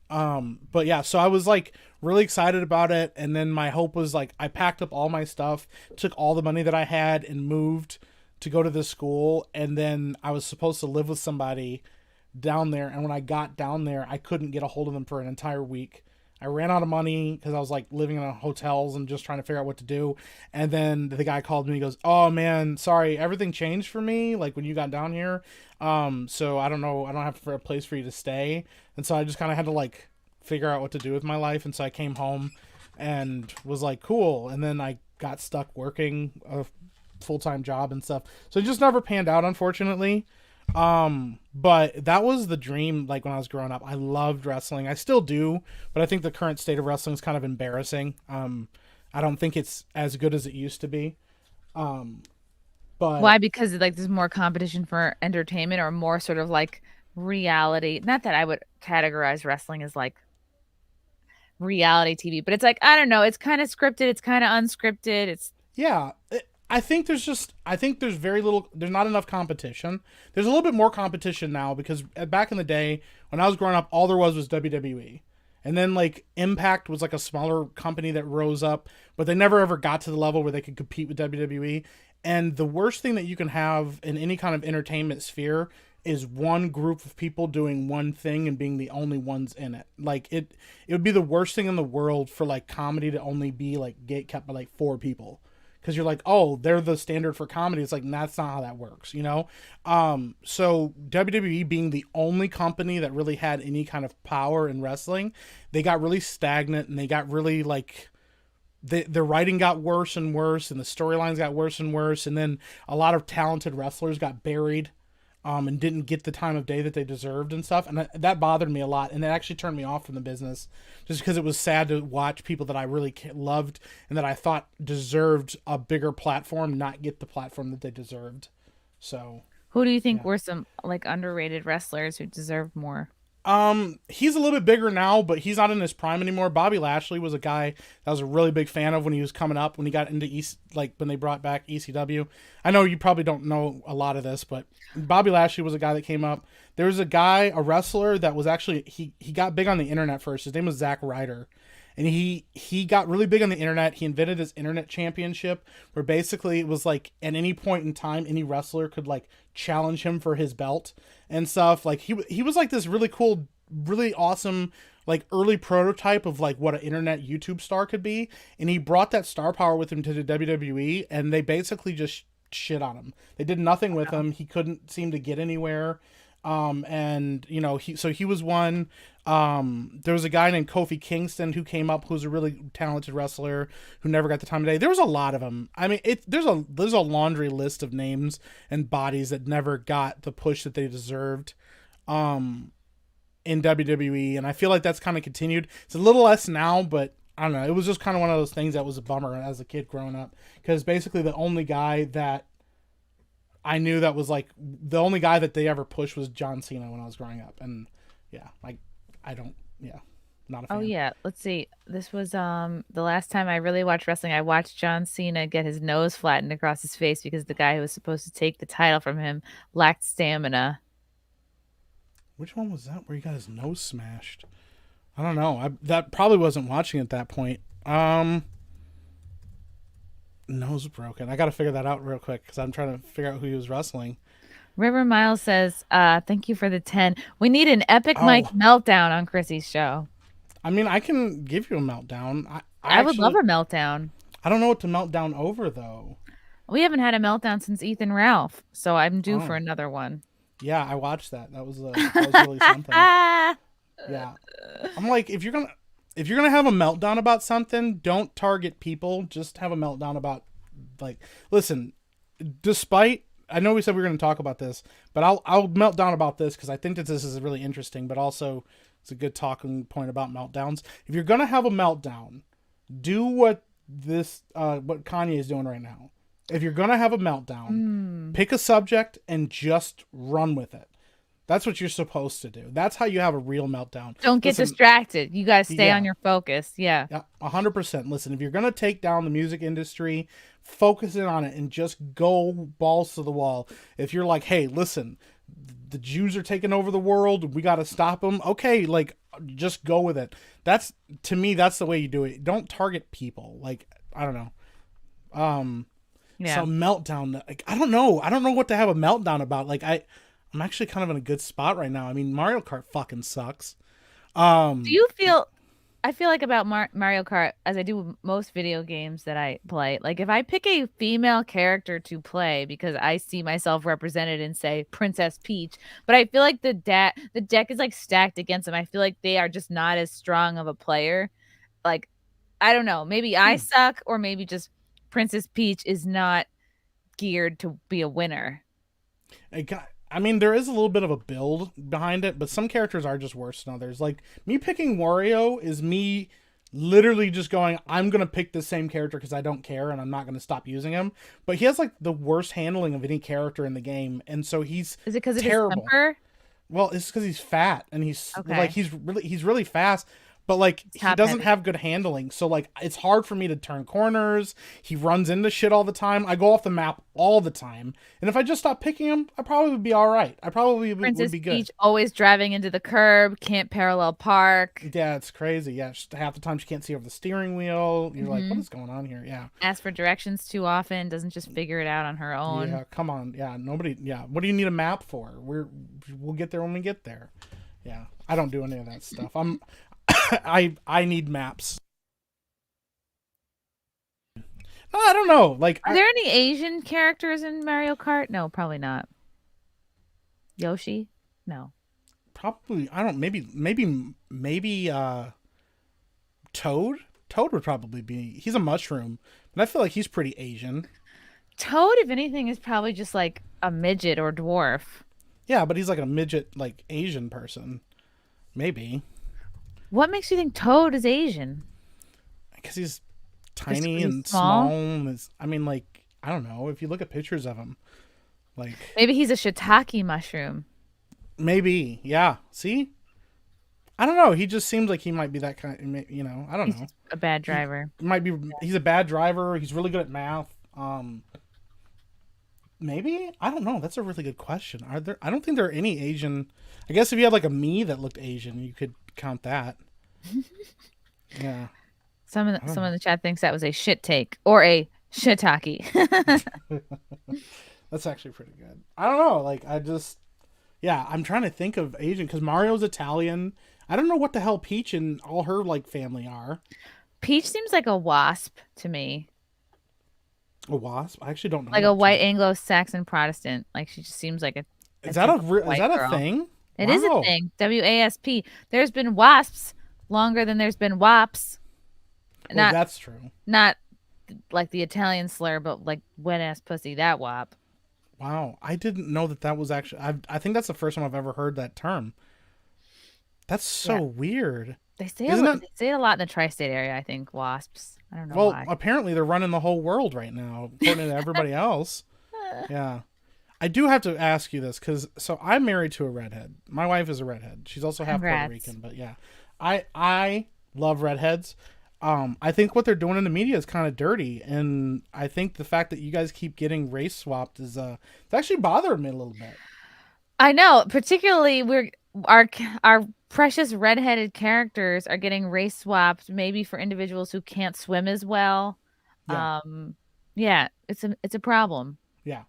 But yeah, so I was like really excited about it. And then my hope was like, I packed up all my stuff, took all the money that I had and moved to go to this school. And then I was supposed to live with somebody down there. And when I got down there, I couldn't get a hold of them for an entire week. I ran out of money because I was like living in hotels and just trying to figure out what to do. And then the guy called me and he goes, oh man, sorry, everything changed for me. Like when you got down here. So I don't know. I don't have a place for you to stay. And so I just kind of had to like figure out what to do with my life. And so I came home and was like, cool. And then I got stuck working a full-time job and stuff. So it just never panned out, unfortunately. But that was the dream. Like when I was growing up, I loved wrestling. I still do, but I think the current state of wrestling is kind of embarrassing. I don't think it's as good as it used to be. But why? Because like there's more competition for entertainment or more sort of like reality. Not that I would categorize wrestling as like reality TV, but it's like, I don't know. It's kind of scripted. It's kind of unscripted. I think there's not enough competition. There's a little bit more competition now because back in the day when I was growing up, all there was WWE. And then like Impact was like a smaller company that rose up, but they never ever got to the level where they could compete with WWE. And the worst thing that you can have in any kind of entertainment sphere is one group of people doing one thing and being the only ones in it. Like it would be the worst thing in the world for like comedy to only be like get kept by like 4 people. Because you're like, oh, they're the standard for comedy. It's like, that's not how that works, you know? So WWE being the only company that really had any kind of power in wrestling, they got really stagnant and they got really like, their writing got worse and worse and the storylines got worse and worse. And then a lot of talented wrestlers got buried and didn't get the time of day that they deserved and stuff. And that bothered me a lot. And it actually turned me off from the business just because it was sad to watch people that I really loved and that I thought deserved a bigger platform not get the platform that they deserved. So who do you think were some like underrated wrestlers who deserved more? He's a little bit bigger now, but he's not in his prime anymore. Bobby Lashley was a guy that I was a really big fan of when he was coming up, when he got into when they brought back ECW. I know you probably don't know a lot of this, but Bobby Lashley was a guy that came up. There was a wrestler that was actually, he got big on the internet first. His name was Zack Ryder. And he got really big on the internet. He invented this internet championship where basically it was like at any point in time, any wrestler could like challenge him for his belt and stuff. Like he was like this really cool, really awesome, like early prototype of like what an internet YouTube star could be. And he brought that star power with him to the WWE and they basically just shit on him. They did nothing with him. He couldn't seem to get anywhere. And he was one. There was a guy named Kofi Kingston who came up, who's a really talented wrestler who never got the time of day. There was a lot of them. I mean, there's a laundry list of names and bodies that never got the push that they deserved in WWE, and I feel like that's kind of continued. It's a little less now, but I don't know. It was just kind of one of those things that was a bummer as a kid growing up, because basically the only guy that I knew that was like the only guy that they ever pushed was John Cena when I was growing up, and yeah, like not a fan. Oh yeah, let's see. This was the last time I really watched wrestling. I watched John Cena get his nose flattened across his face because the guy who was supposed to take the title from him lacked stamina. Which one was that where he got his nose smashed? I don't know. That probably wasn't watching at that point. Nose broken. I got to figure that out real quick because I'm trying to figure out who he was wrestling. River Miles says, thank you for the 10. We need an epic mic meltdown on Chrissy's show. I mean, I can give you a meltdown. I would love a meltdown. I don't know what to melt down over, though. We haven't had a meltdown since Ethan Ralph, so I'm due for another one. Yeah, I watched that. That was really something. Yeah. I'm like, if you're gonna have a meltdown about something, don't target people. Just have a meltdown about, like, listen, despite, I know we said we were going to talk about this, but I'll melt down about this because I think that this is really interesting, but also it's a good talking point about meltdowns. If you're going to have a meltdown, do what Kanye is doing right now. If you're going to have a meltdown, pick a subject and just run with it. That's what you're supposed to do. That's how you have a real meltdown. Don't get distracted. You got to stay on your focus. Yeah. 100%. Listen, if you're going to take down the music industry, focus in on it and just go balls to the wall. If you're like, hey, listen, the Jews are taking over the world, we got to stop them. Okay, like, just go with it. To me, that's the way you do it. Don't target people. Like, I don't know. So meltdown, like, I don't know what to have a meltdown about. Like, I'm actually kind of in a good spot right now. I mean, Mario Kart fucking sucks. Do you feel? I feel like about Mario Kart, as I do with most video games that I play. Like, if I pick a female character to play because I see myself represented in, say, Princess Peach, but I feel like the deck is like stacked against them. I feel like they are just not as strong of a player. Like, I don't know. Maybe I suck, or maybe just Princess Peach is not geared to be a winner. I mean, there is a little bit of a build behind it, but some characters are just worse than others. Like, me picking Wario is me literally just going, I'm going to pick the same character because I don't care and I'm not going to stop using him. But he has, like, the worst handling of any character in the game, and so he's Is it because of his terrible. temper? Well, it's because he's fat, and he's really fast. But, like, he doesn't have good handling. So, like, it's hard for me to turn corners. He runs into shit all the time. I go off the map all the time. And if I just stopped picking him, I probably would be all right. I probably would be good. Peach always driving into the curb, can't parallel park. Yeah, it's crazy. Yeah, half the time she can't see over the steering wheel. You're like, what is going on here? Yeah. Asks for directions too often, doesn't just figure it out on her own. Yeah, come on. Yeah, what do you need a map for? We'll get there when we get there. Yeah, I don't do any of that stuff. I need maps. I don't know. Like, are there any Asian characters in Mario Kart? No, probably not. Yoshi? No. Probably. I don't. Maybe. Toad. Toad would probably be. He's a mushroom, but I feel like he's pretty Asian. Toad, if anything, is probably just like a midget or dwarf. Yeah, but he's like a midget, like Asian person. Maybe. What makes you think Toad is Asian? Because he's tiny and small. I mean, like, I don't know. If you look at pictures of him, like, maybe he's a shiitake mushroom. Maybe, yeah. See, I don't know. He just seems like he might be that kind. You know, I don't know. He's a bad driver. He's a bad driver. He's really good at math. Maybe, I don't know. That's a really good question. Are there? I don't think there are any Asian. I guess if you had like a me that looked Asian, you could count that. Yeah. Someone in the chat thinks that was a shit take or a shiitake. That's actually pretty good. I don't know. Like, I'm trying to think of Asian because Mario's Italian. I don't know what the hell Peach and all her like family are. Peach seems like a wasp to me. A wasp? I actually don't know. Like a white Anglo-Saxon Protestant. Like, she just seems like a Is and that think of is white that a girl. thing? It is a Wow. thing. WASP. There's been wasps longer than there's been wops. Well, that's true. Not like the Italian slur, but like wet ass pussy, that wop. Wow, I didn't know that was actually. I think that's the first time I've ever heard that term. That's so weird. They say Isn't they say it a lot in the tri-state area. I think wasps. I don't know Well, why. apparently they're running the whole world right now, according to everybody else. Yeah. I do have to ask you this because I'm married to a redhead. My wife is a redhead. She's also half Puerto Rican, but yeah, I love redheads. I think what they're doing in the media is kind of dirty, and I think the fact that you guys keep getting race swapped is it's actually bothering me a little bit. I know, particularly our precious redheaded characters are getting race swapped, maybe for individuals who can't swim as well. Yeah. Yeah, it's a problem. Yeah,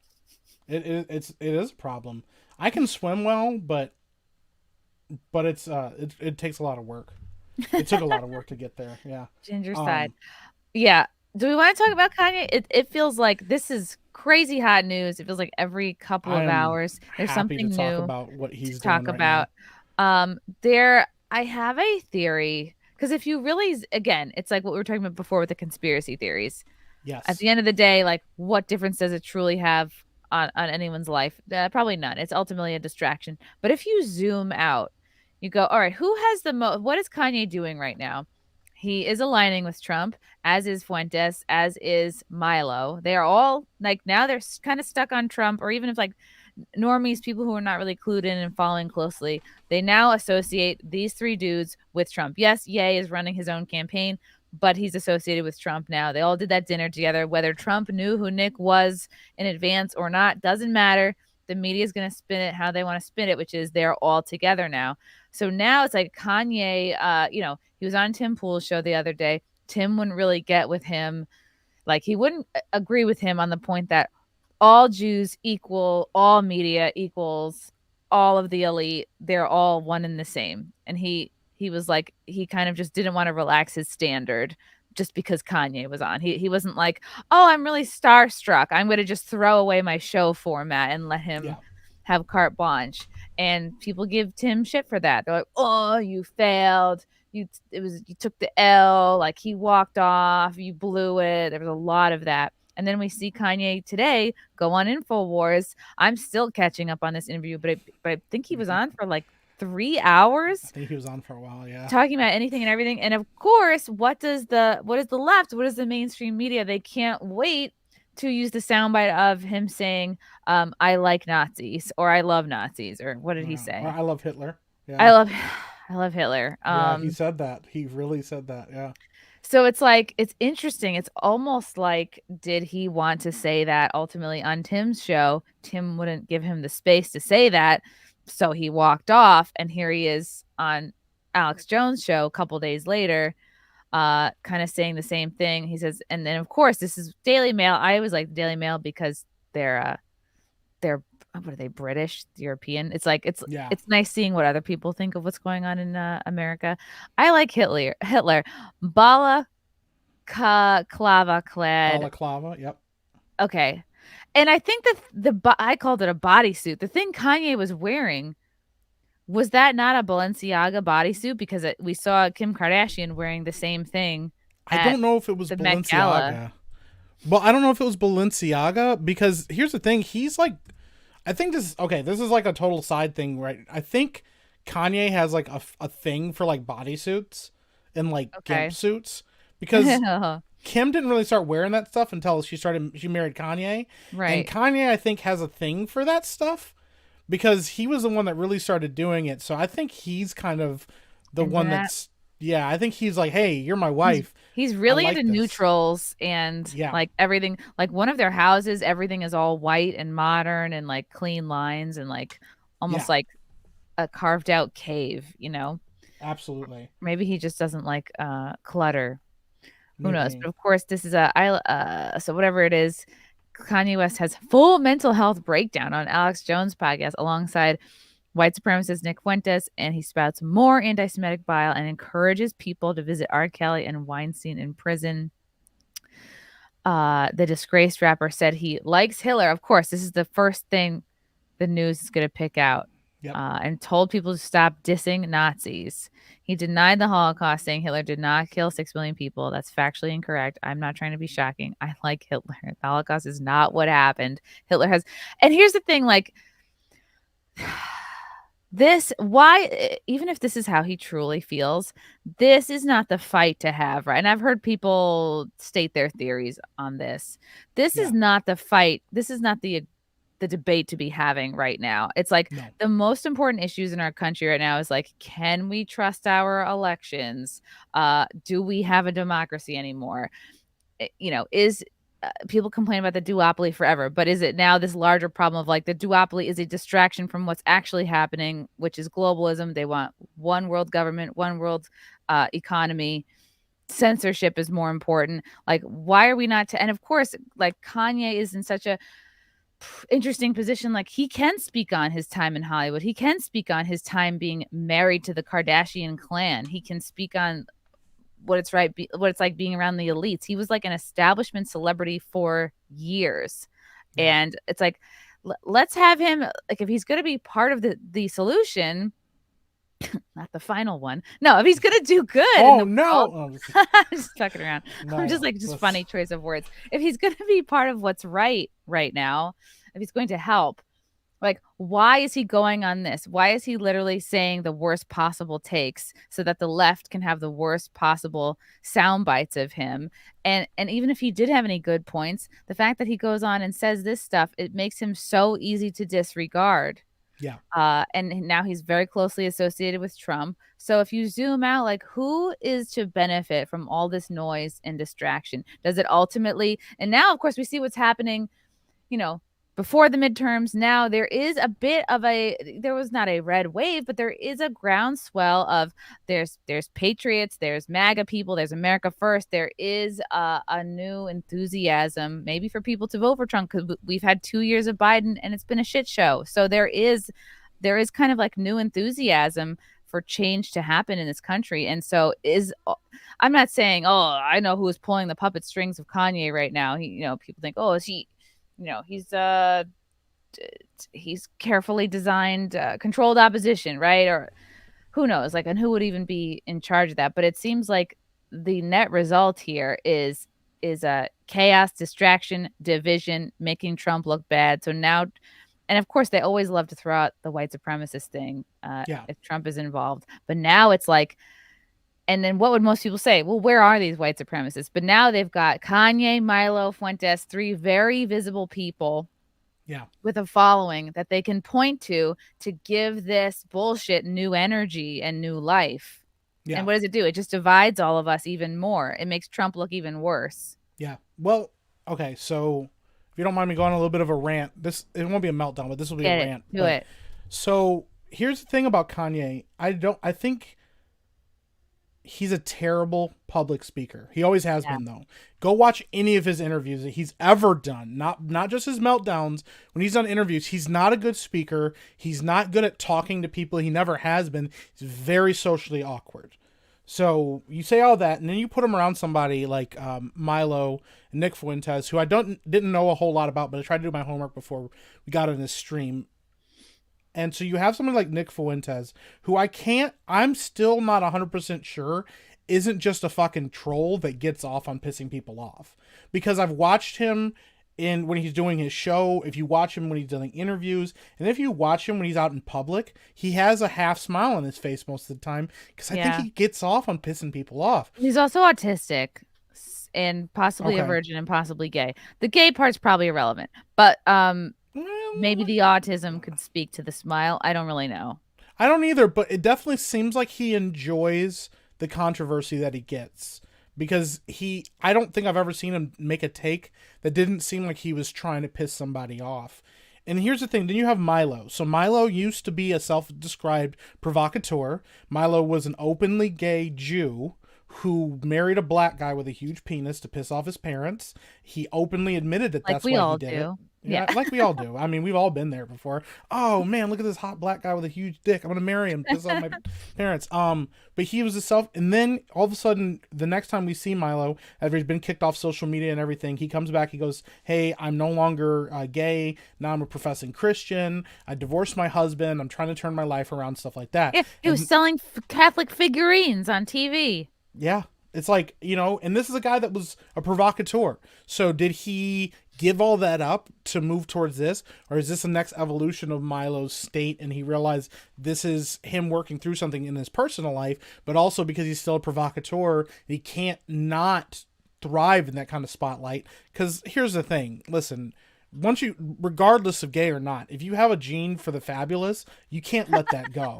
it is a problem. I can swim well, but it's it takes a lot of work. It took a lot of work to get there. Yeah. Ginger side. Yeah. Do we want to talk about Kanye? It feels like this is crazy hot news. It feels like every couple of hours there's something to new talk about what he's to talk doing about. Now. I have a theory, because if you really, again, it's like what we were talking about before with the conspiracy theories. Yes. At the end of the day, like, what difference does it truly have on anyone's life? Probably none. It's ultimately a distraction. But if you zoom out, you go, all right, who has the most? What is Kanye doing right now? He is aligning with Trump, as is Fuentes, as is Milo. They are all like, now they're kind of stuck on Trump, or even if like normies, people who are not really clued in and following closely, they now associate these three dudes with Trump. Yes, Ye is running his own campaign, but he's associated with Trump now. They all did that dinner together. Whether Trump knew who Nick was in advance or not doesn't matter. The media is going to spin it how they want to spin it, which is they're all together now. So now it's like Kanye, he was on Tim Pool's show the other day. Tim wouldn't really get with him. Like, he wouldn't agree with him on the point that all Jews equal, all media equals all of the elite. They're all one and the same. And he was like, he kind of just didn't want to relax his standard just because Kanye was on. He wasn't like, oh, I'm really starstruck, I'm going to just throw away my show format and let him have carte blanche. And people give Tim shit for that. They're like, oh, you failed. You took the L. Like, he walked off. You blew it. There was a lot of that. And then we see Kanye today go on InfoWars. I'm still catching up on this interview, but I think he was on for like 3 hours. I think he was on for a while, yeah. Talking about anything and everything. And of course, what is the left? What is the mainstream media? They can't wait to use the soundbite of him saying, I like Nazis, or I love Nazis, or what did he say? Or I love Hitler. Yeah. I love Hitler. Yeah, he said that. He really said that, yeah. So it's like, it's interesting. It's almost like, did he want to say that ultimately on Tim's show? Tim wouldn't give him the space to say that. So he walked off, and here he is on Alex Jones' show a couple days later, kind of saying the same thing. He says, and then of course this is Daily Mail. I always like the Daily Mail because they're what are they, British, European? It's like it's nice seeing what other people think of what's going on in America. I like Hitler. Balaclava clad. Balaclava, yep. Okay. And I think that I called it a bodysuit. The thing Kanye was wearing, was that not a Balenciaga bodysuit? Because we saw Kim Kardashian wearing the same thing. I don't know if it was Balenciaga. Well, I don't know if it was Balenciaga, because here's the thing. He's like, I think this is like a total side thing, right? I think Kanye has like a thing for like bodysuits and like gimp suits, because Kim didn't really start wearing that stuff until she married Kanye. Right. And Kanye, I think, has a thing for that stuff because he was the one that really started doing it. So I think he's kind of the one that's, I think he's like, hey, you're my wife. He's really into neutrals and like everything. Like, one of their houses, everything is all white and modern and like clean lines and like almost like a carved out cave, Absolutely. Maybe he just doesn't like clutter. Who knows? But of course, this is so whatever it is, Kanye West has full mental health breakdown on Alex Jones' podcast alongside white supremacist Nick Fuentes, and he spouts more anti-Semitic bile and encourages people to visit R. Kelly and Weinstein in prison. The disgraced rapper said he likes Hitler. Of course, this is the first thing the news is going to pick out. Yep. And told people to stop dissing Nazis. He denied the Holocaust, saying Hitler did not kill 6 million people. That's factually incorrect. I'm not trying to be shocking. I like Hitler. The Holocaust is not what happened. Hitler has. And here's the thing, like, even if this is how he truly feels, this is not the fight to have, right? And I've heard people state their theories on this. This is not the fight. This is not the debate to be having right now. It's like the most important issues in our country right now is like, can we trust our elections? Do we have a democracy anymore? Is people complain about the duopoly forever, but is it now this larger problem of like the duopoly is a distraction from what's actually happening, which is globalism? They want one world government, one world economy. Censorship is more important. Like, why are we not and of course, like, Kanye is in such a interesting position. Like, he can speak on his time in Hollywood. He can speak on his time being married to the Kardashian clan. He can speak on what it's like being around the elites. He was like an establishment celebrity for years. And it's like, let's have him, like, if he's going to be part of the solution, not the final one. No, if he's going to do good. I'm just fucking around. I'm just funny choice of words. If he's going to be part of what's right now, if he's going to help, like, why is he going on this? Why is he literally saying the worst possible takes so that the left can have the worst possible sound bites of him? And even if he did have any good points, the fact that he goes on and says this stuff, it makes him so easy to disregard. Yeah. And now he's very closely associated with Trump. So if you zoom out, like, who is to benefit from all this noise and distraction? Does it ultimately? And now, of course, we see what's happening, before the midterms. Now there is a bit of there was not a red wave, but there is a groundswell of there's patriots, there's MAGA people, there's America First. There is a new enthusiasm maybe for people to vote for Trump, because we've had 2 years of Biden and it's been a shit show. So there is kind of like new enthusiasm for change to happen in this country. And so I'm not saying, I know who is pulling the puppet strings of Kanye right now. People think, is he, he's carefully designed controlled opposition, right? Or who knows, like, and who would even be in charge of that? But it seems like the net result here is a chaos, distraction, division, making Trump look bad. So now, and of course they always love to throw out the white supremacist thing if Trump is involved, but now it's like, and then what would most people say? Well, where are these white supremacists? But now they've got Kanye, Milo, Fuentes, 3 very visible people with a following that they can point to give this bullshit new energy and new life. Yeah. And what does it do? It just divides all of us even more. It makes Trump look even worse. Yeah. Well, okay. So if you don't mind me going on a little bit of a rant, it won't be a meltdown, but this will be a rant. Do it. So here's the thing about Kanye. I think he's a terrible public speaker. He always has been, though. Go watch any of his interviews that he's ever done. Not just his meltdowns. When he's done interviews, he's not a good speaker. He's not good at talking to people. He never has been. He's very socially awkward. So you say all that, and then you put him around somebody like Milo and Nick Fuentes, who I didn't know a whole lot about, but I tried to do my homework before we got on this stream. And so you have someone like Nick Fuentes, who I'm still not 100% sure isn't just a fucking troll that gets off on pissing people off. Because I've watched him when he's doing his show, if you watch him when he's doing interviews, and if you watch him when he's out in public, he has a half smile on his face most of the time, because I think he gets off on pissing people off. He's also autistic and possibly a virgin and possibly gay. The gay part's probably irrelevant, but maybe the autism could speak to the smile. I don't really know. I don't either, but it definitely seems like he enjoys the controversy that he gets, because I don't think I've ever seen him make a take that didn't seem like he was trying to piss somebody off. And here's the thing. Then you have Milo. So Milo used to be a self-described provocateur. Milo was an openly gay Jew who married a black guy with a huge penis to piss off his parents. He openly admitted that Like that's we why all he did do. it. Yeah, like we all do. I mean, we've all been there before. Oh man, look at this hot black guy with a huge dick. I'm gonna marry him. Piss off my parents. But he was and then all of a sudden, the next time we see Milo, after he's been kicked off social media and everything, he comes back. He goes, "Hey, I'm no longer gay. Now I'm a professing Christian. I divorced my husband. I'm trying to turn my life around." Stuff like that. Yeah, he was selling Catholic figurines on TV. Yeah. It's like, and this is a guy that was a provocateur. So did he give all that up to move towards this? Or is this the next evolution of Milo's state and he realized this is him working through something in his personal life, but also because he's still a provocateur, he can't not thrive in that kind of spotlight? Because here's the thing. Listen, regardless of gay or not, if you have a gene for the fabulous, you can't let that go.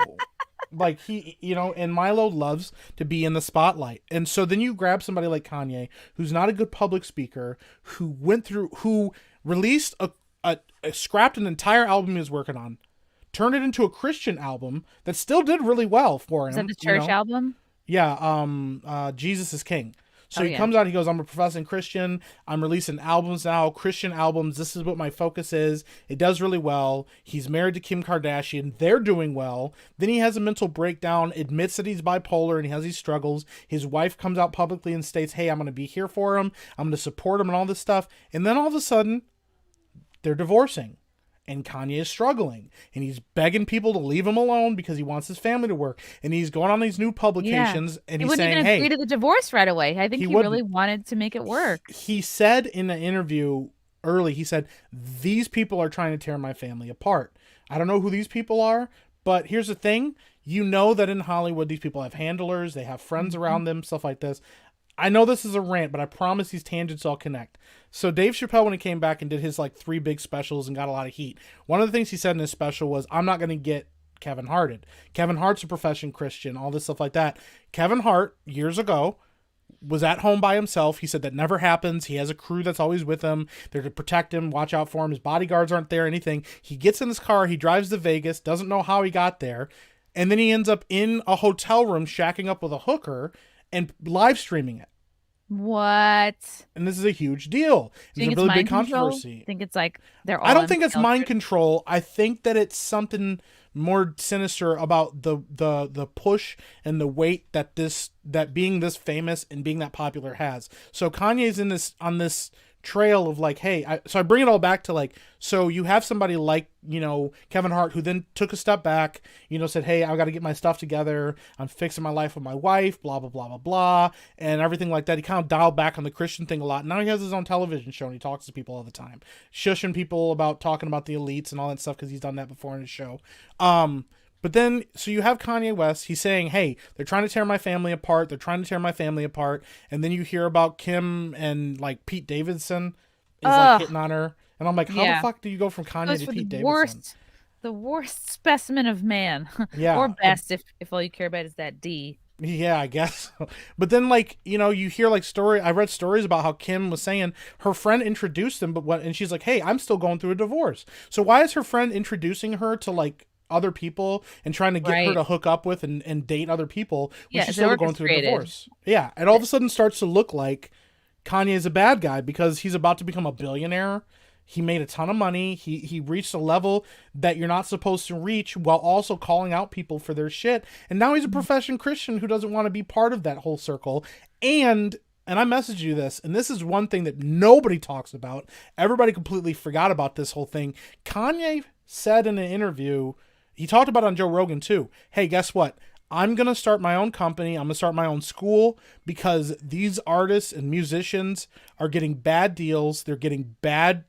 Like and Milo loves to be in the spotlight. And so then you grab somebody like Kanye, who's not a good public speaker, who released scrapped an entire album he was working on, turned it into a Christian album that still did really well for him. Is that the church album? Yeah. Jesus is King. So he yeah. comes out, he goes, I'm a professing Christian. I'm releasing albums now, Christian albums. This is what my focus is. It does really well. He's married to Kim Kardashian. They're doing well. Then he has a mental breakdown, admits that he's bipolar and he has these struggles. His wife comes out publicly and states, hey, I'm going to be here for him. I'm going to support him and all this stuff. And then all of a sudden, they're divorcing. And Kanye is struggling, and he's begging people to leave him alone because he wants his family to work. And he's going on these new publications, and he's saying, "Hey," he wouldn't even agree to the divorce right away. I think he really wanted to make it work. He said in an interview early, he said, "These people are trying to tear my family apart. I don't know who these people are, but here's the thing: that in Hollywood, these people have handlers, they have friends around them, stuff like this." I know this is a rant, but I promise these tangents all connect. So Dave Chappelle, when he came back and did his 3 big specials and got a lot of heat, one of the things he said in his special was, I'm not going to get Kevin Harted. Kevin Hart's a profession Christian, all this stuff like that. Kevin Hart, years ago, was at home by himself. He said that never happens. He has a crew that's always with him. They're to protect him, watch out for him. His bodyguards aren't there, anything. He gets in his car, he drives to Vegas, doesn't know how he got there, and then he ends up in a hotel room shacking up with a hooker and live streaming it. What? And this is a huge deal. It's a really big controversy. I think it's they're all I don't think it's mind control. I think that it's something more sinister about the push and the weight that being this famous and being that popular has. So Kanye's on this trail of hey, so I bring it all back to so you have somebody like Kevin Hart, who then took a step back, said, hey, I've got to get my stuff together, I'm fixing my life with my wife, blah blah blah blah blah, and everything like that. He kind of dialed back on the Christian thing a lot. Now he has his own television show and he talks to people all the time, shushing people about talking about the elites and all that stuff, because he's done that before in his show. But then, so you have Kanye West, he's saying, hey, they're trying to tear my family apart. And then you hear about Kim and Pete Davidson is hitting on her. And I'm like, how the fuck do you go from Kanye to Pete Davidson? The worst specimen of man. Yeah. Or best, if all you care about is that D. Yeah, I guess. But then you hear I read stories about how Kim was saying her friend introduced them, and she's like, hey, I'm still going through a divorce. So why is her friend introducing her to other people and trying to get her to hook up with and date other people when she's still going through a divorce? Yeah. And all of a sudden starts to look like Kanye is a bad guy because he's about to become a billionaire. He made a ton of money. He reached a level that you're not supposed to reach while also calling out people for their shit. And now he's a profession Christian who doesn't want to be part of that whole circle. And I messaged you this, and this is one thing that nobody talks about. Everybody completely forgot about this whole thing. Kanye said in an interview, he talked about it on Joe Rogan too. Hey, guess what? I'm going to start my own company. I'm going to start my own school because these artists and musicians are getting bad deals. They're getting bad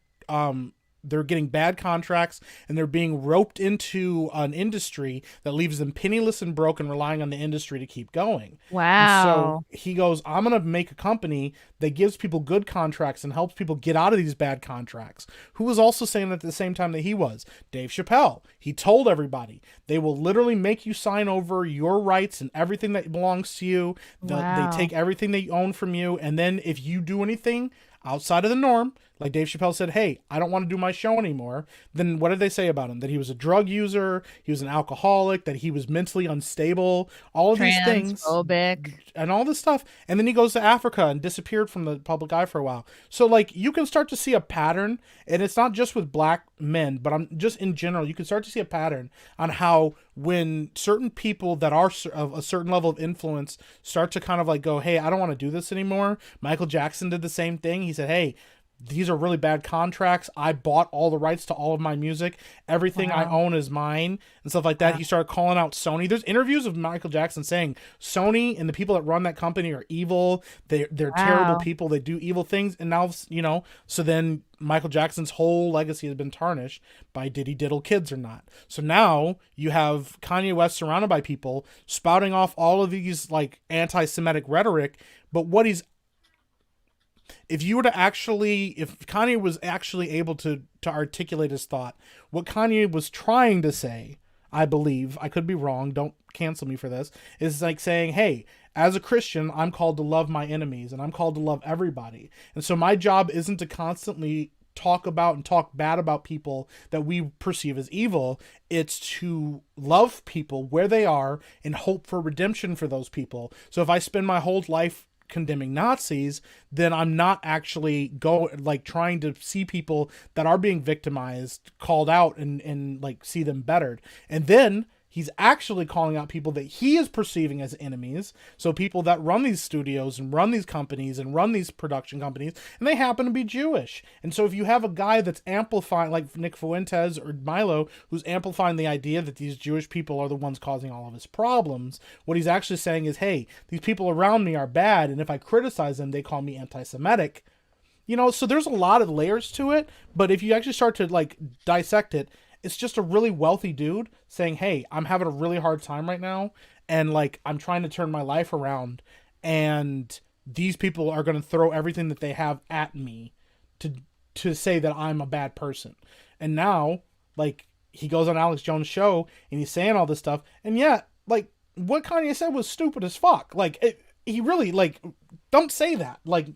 contracts, and they're being roped into an industry that leaves them penniless and broke and relying on the industry to keep going. Wow. And so he goes, I'm going to make a company that gives people good contracts and helps people get out of these bad contracts. Who was also saying at the same time that he was? Dave Chappelle. He told everybody, they will literally make you sign over your rights and everything that belongs to you. They take everything they own from you. And then if you do anything, outside of the norm, like Dave Chappelle said, hey, I don't want to do my show anymore, then what did they say about him? That he was a drug user, he was an alcoholic, that he was mentally unstable, all of these things. Transphobic. And all this stuff. And then he goes to Africa and disappeared from the public eye for a while. So, like, you can start to see a pattern, and it's not just with black men, but I'm just in general, you can start to see a pattern on how when certain people that are of a certain level of influence start to kind of like go, hey, I don't want to do this anymore. Michael Jackson did the same thing. He said, hey, these are really bad contracts. I bought all the rights to all of my music. Everything I own is mine and stuff like that. Wow. He started calling out Sony. There's interviews of Michael Jackson saying Sony and the people that run that company are evil. They're terrible people. They do evil things. And now, so then Michael Jackson's whole legacy has been tarnished by did he diddle kids or not. So now you have Kanye West surrounded by people spouting off all of these like anti-Semitic rhetoric. But what he's if Kanye was actually able to articulate his thought, what Kanye was trying to say, I believe, I could be wrong, don't cancel me for this, is like saying, hey, as a Christian, I'm called to love my enemies and I'm called to love everybody. And so my job isn't to constantly talk about and talk bad about people that we perceive as evil. It's to love people where they are and hope for redemption for those people. So if I spend my whole life condemning Nazis, then I'm not actually trying to see people that are being victimized called out and like see them bettered. And then he's actually calling out people that he is perceiving as enemies. So people that run these studios and run these companies and run these production companies, and they happen to be Jewish. And so if you have a guy that's amplifying, like Nick Fuentes or Milo, who's amplifying the idea that these Jewish people are the ones causing all of his problems, what he's actually saying is, hey, these people around me are bad, and if I criticize them, they call me anti-Semitic. So there's a lot of layers to it, but if you actually start to like dissect it, it's just a really wealthy dude saying, hey, I'm having a really hard time right now. And like, I'm trying to turn my life around. And these people are going to throw everything that they have at me to say that I'm a bad person. And now, like, he goes on Alex Jones' show and he's saying all this stuff. And yet, like, what Kanye said was stupid as fuck. Like, he really, like, don't say that. Like,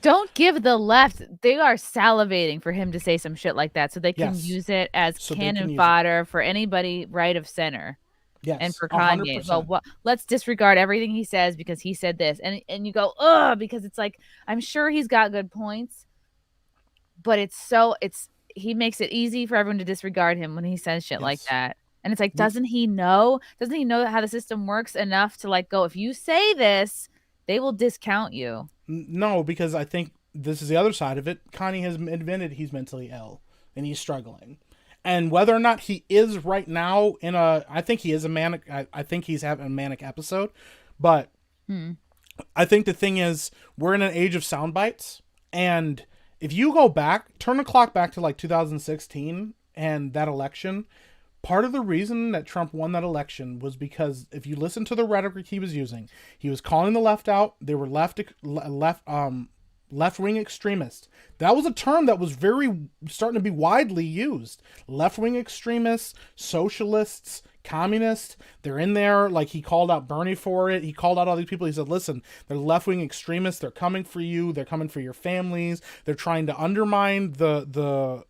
don't give the left. They are salivating for him to say some shit like that so they can use it as cannon fodder for anybody right of center. Yes, and for Kanye. 100%. Well, let's disregard everything he says because he said this. And you go, ugh, because it's like, I'm sure he's got good points, but he makes it easy for everyone to disregard him when he says shit like that. And it's like, doesn't he know how the system works enough to like go, if you say this, they will discount you? No, because I think this is the other side of it. Kanye has admitted he's mentally ill and he's struggling. And whether or not he is right now I think he is I think he's having a manic episode. But I think the thing is, we're in an age of sound bites. And if you go back, turn the clock back to like 2016 and that election, part of the reason that Trump won that election was because if you listen to the rhetoric he was using, he was calling the left out. They were left-wing extremists. That was a term that was starting to be widely used. Left-wing extremists, socialists, communists, they're in there. Like, he called out Bernie for it. He called out all these people. He said, listen, they're left-wing extremists. They're coming for you. They're coming for your families. They're trying to undermine the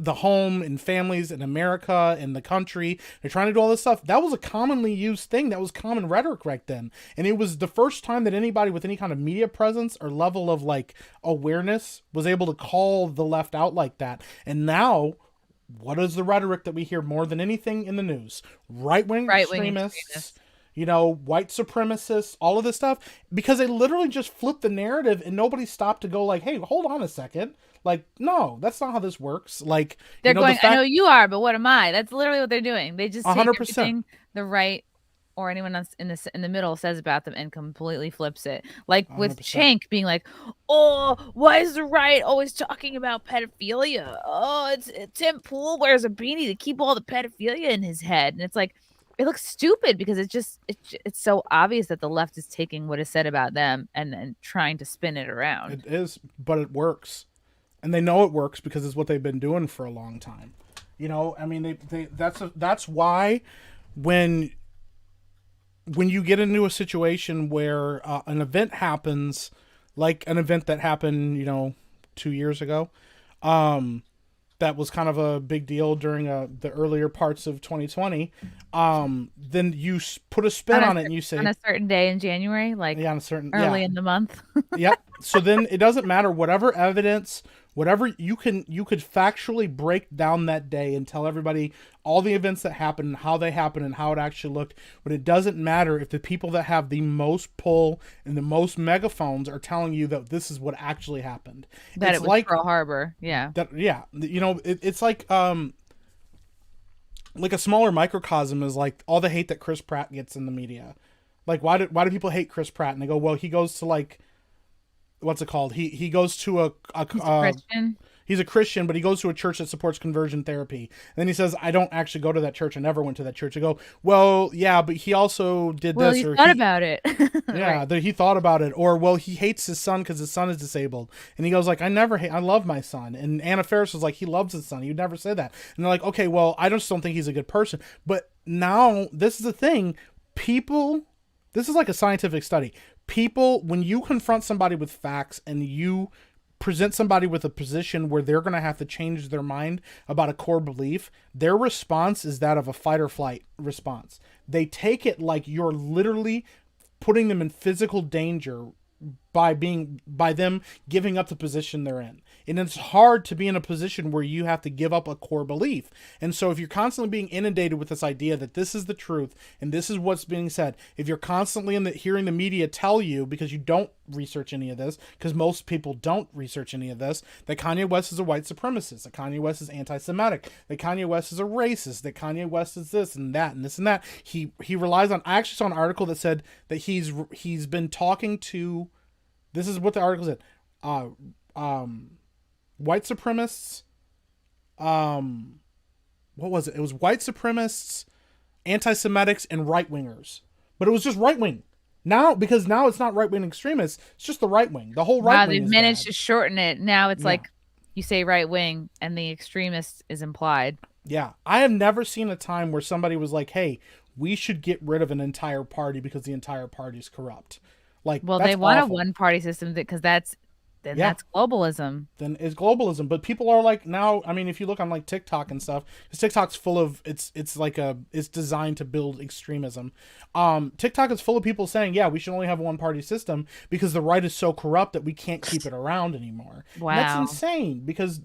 home and families in America and the country. They're trying to do all this stuff. That was a commonly used thing. That was common rhetoric right then. And it was the first time that anybody with any kind of media presence or level of like awareness was able to call the left out like that. And now, what is the rhetoric that we hear more than anything in the news? Right-wing extremists. White supremacists, all of this stuff, because they literally just flipped the narrative and nobody stopped to go like, hey, hold on a second. Like, no, that's not how this works. Like, they're going, I know you are, but what am I? That's literally what they're doing. They just take 100%. everything the right or anyone else in the middle says about them and completely flips it. Like 100%. With Cenk being like, oh, why is the right always talking about pedophilia? Oh, it's Tim Pool wears a beanie to keep all the pedophilia in his head. And it's like, it looks stupid because it's so obvious that the left is taking what is said about them and trying to spin it around. It is, but it works. And they know it works because it's what they've been doing for a long time. I mean, that's why when when you get into a situation where an event happens, like an event that happened, 2 years ago, that was kind of a big deal during the earlier parts of 2020, then you put a spin on it and you say on a certain day in January, like on a certain early in the month. Yep. So then it doesn't matter whatever evidence, whatever you could factually break down that day and tell everybody all the events that happened, how they happened, and how it actually looked. But it doesn't matter if the people that have the most pull and the most megaphones are telling you that this is what actually happened. That it's it was like Pearl Harbor. Yeah. It's like a smaller microcosm is like all the hate that Chris Pratt gets in the media. Like why do people hate Chris Pratt? And they go, well, he goes to like, what's it called? He goes to a Christian. He's a Christian, but he goes to a church that supports conversion therapy. And then he says, I don't actually go to that church. I never went to that church. I go, well, yeah, but he also did this. He thought about it. Yeah, right. He thought about it. Or, well, he hates his son because his son is disabled. And he goes like, I love my son. And Anna Faris was like, he loves his son. He would never say that. And they're like, okay, well, I just don't think he's a good person. But now, this is the thing. This is like a scientific study. People, when you confront somebody with facts and you present somebody with a position where they're going to have to change their mind about a core belief, their response is that of a fight or flight response. They take it like you're literally putting them in physical danger by them giving up the position they're in. And it's hard to be in a position where you have to give up a core belief. And so if you're constantly being inundated with this idea that this is the truth and this is what's being said, if you're constantly hearing the media tell you, because you don't research any of this, because most people don't research any of this, that Kanye West is a white supremacist, that Kanye West is anti-Semitic, that Kanye West is a racist, that Kanye West is this and that and this and that. He relies on, I actually saw an article that said that he's been talking to, this is what the article said, white supremacists, what was it? It was white supremacists, anti-Semitics, and right-wingers. But it was just right-wing. Because now it's not right-wing extremists, it's just the right-wing. The whole right-wing they've managed to shorten it. Now it's like you say right-wing and the extremist is implied. Yeah. I have never seen a time where somebody was like, hey, we should get rid of an entire party because the entire party is corrupt. Like, well, they want a one-party system because that's globalism. Then it's globalism. But people are like now, I mean, if you look on like TikTok and stuff, because TikTok's full of, it's designed to build extremism. TikTok is full of people saying, yeah, we should only have a one-party system because the right is so corrupt that we can't keep it around anymore. Wow. And that's insane because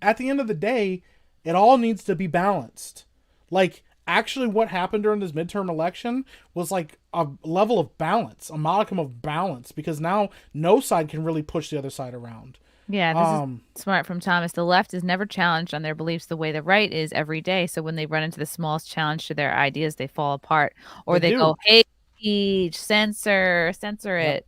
at the end of the day, it all needs to be balanced. Like, actually what happened during this midterm election was like a level of balance, a modicum of balance, because now no side can really push the other side around. Yeah, this is smart from Thomas. The left is never challenged on their beliefs the way the right is every day. So when they run into the smallest challenge to their ideas, they fall apart. Or they go, hate speech, censor it.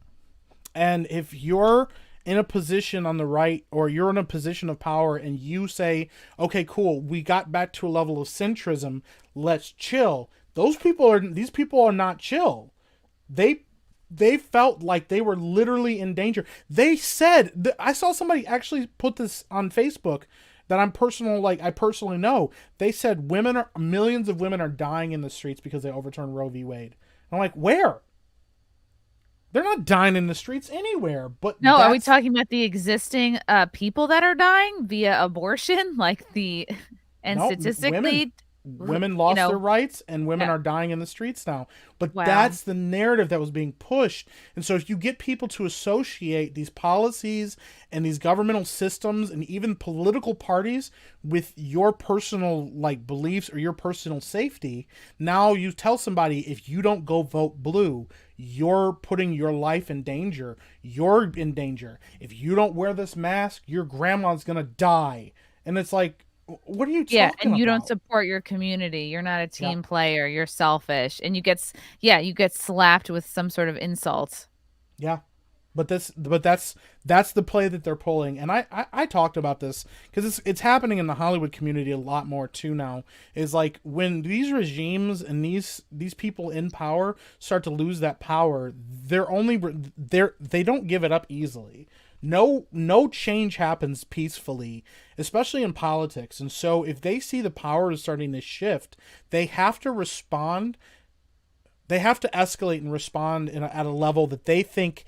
And if you're in a position on the right, or you're in a position of power and you say, okay, cool, we got back to a level of centrism, let's chill. These people are not chill. They felt like they were literally in danger. They said, I saw somebody actually put this on Facebook that I personally know. They said millions of women are dying in the streets because they overturned Roe v. Wade. And I'm like, where? They're not dying in the streets anywhere. But no, are we talking about the existing people that are dying via abortion? Statistically, women lost their rights and women are dying in the streets now. But that's the narrative that was being pushed. And so if you get people to associate these policies and these governmental systems and even political parties with your personal beliefs or your personal safety, now you tell somebody, if you don't go vote blue, you're putting your life in danger. You're in danger. If you don't wear this mask, your grandma's going to die. And it's like, what are you talking about? Yeah, and you don't support your community. You're not a team player. You're selfish. And you get slapped with some sort of insult. Yeah. But that's the play that they're pulling. And I talked about this because it's happening in the Hollywood community a lot more too now. Is like when these regimes and these people in power start to lose that power, they don't give it up easily. No change happens peacefully, especially in politics. And so if they see the power is starting to shift, they have to respond they have to escalate and respond at a level that they think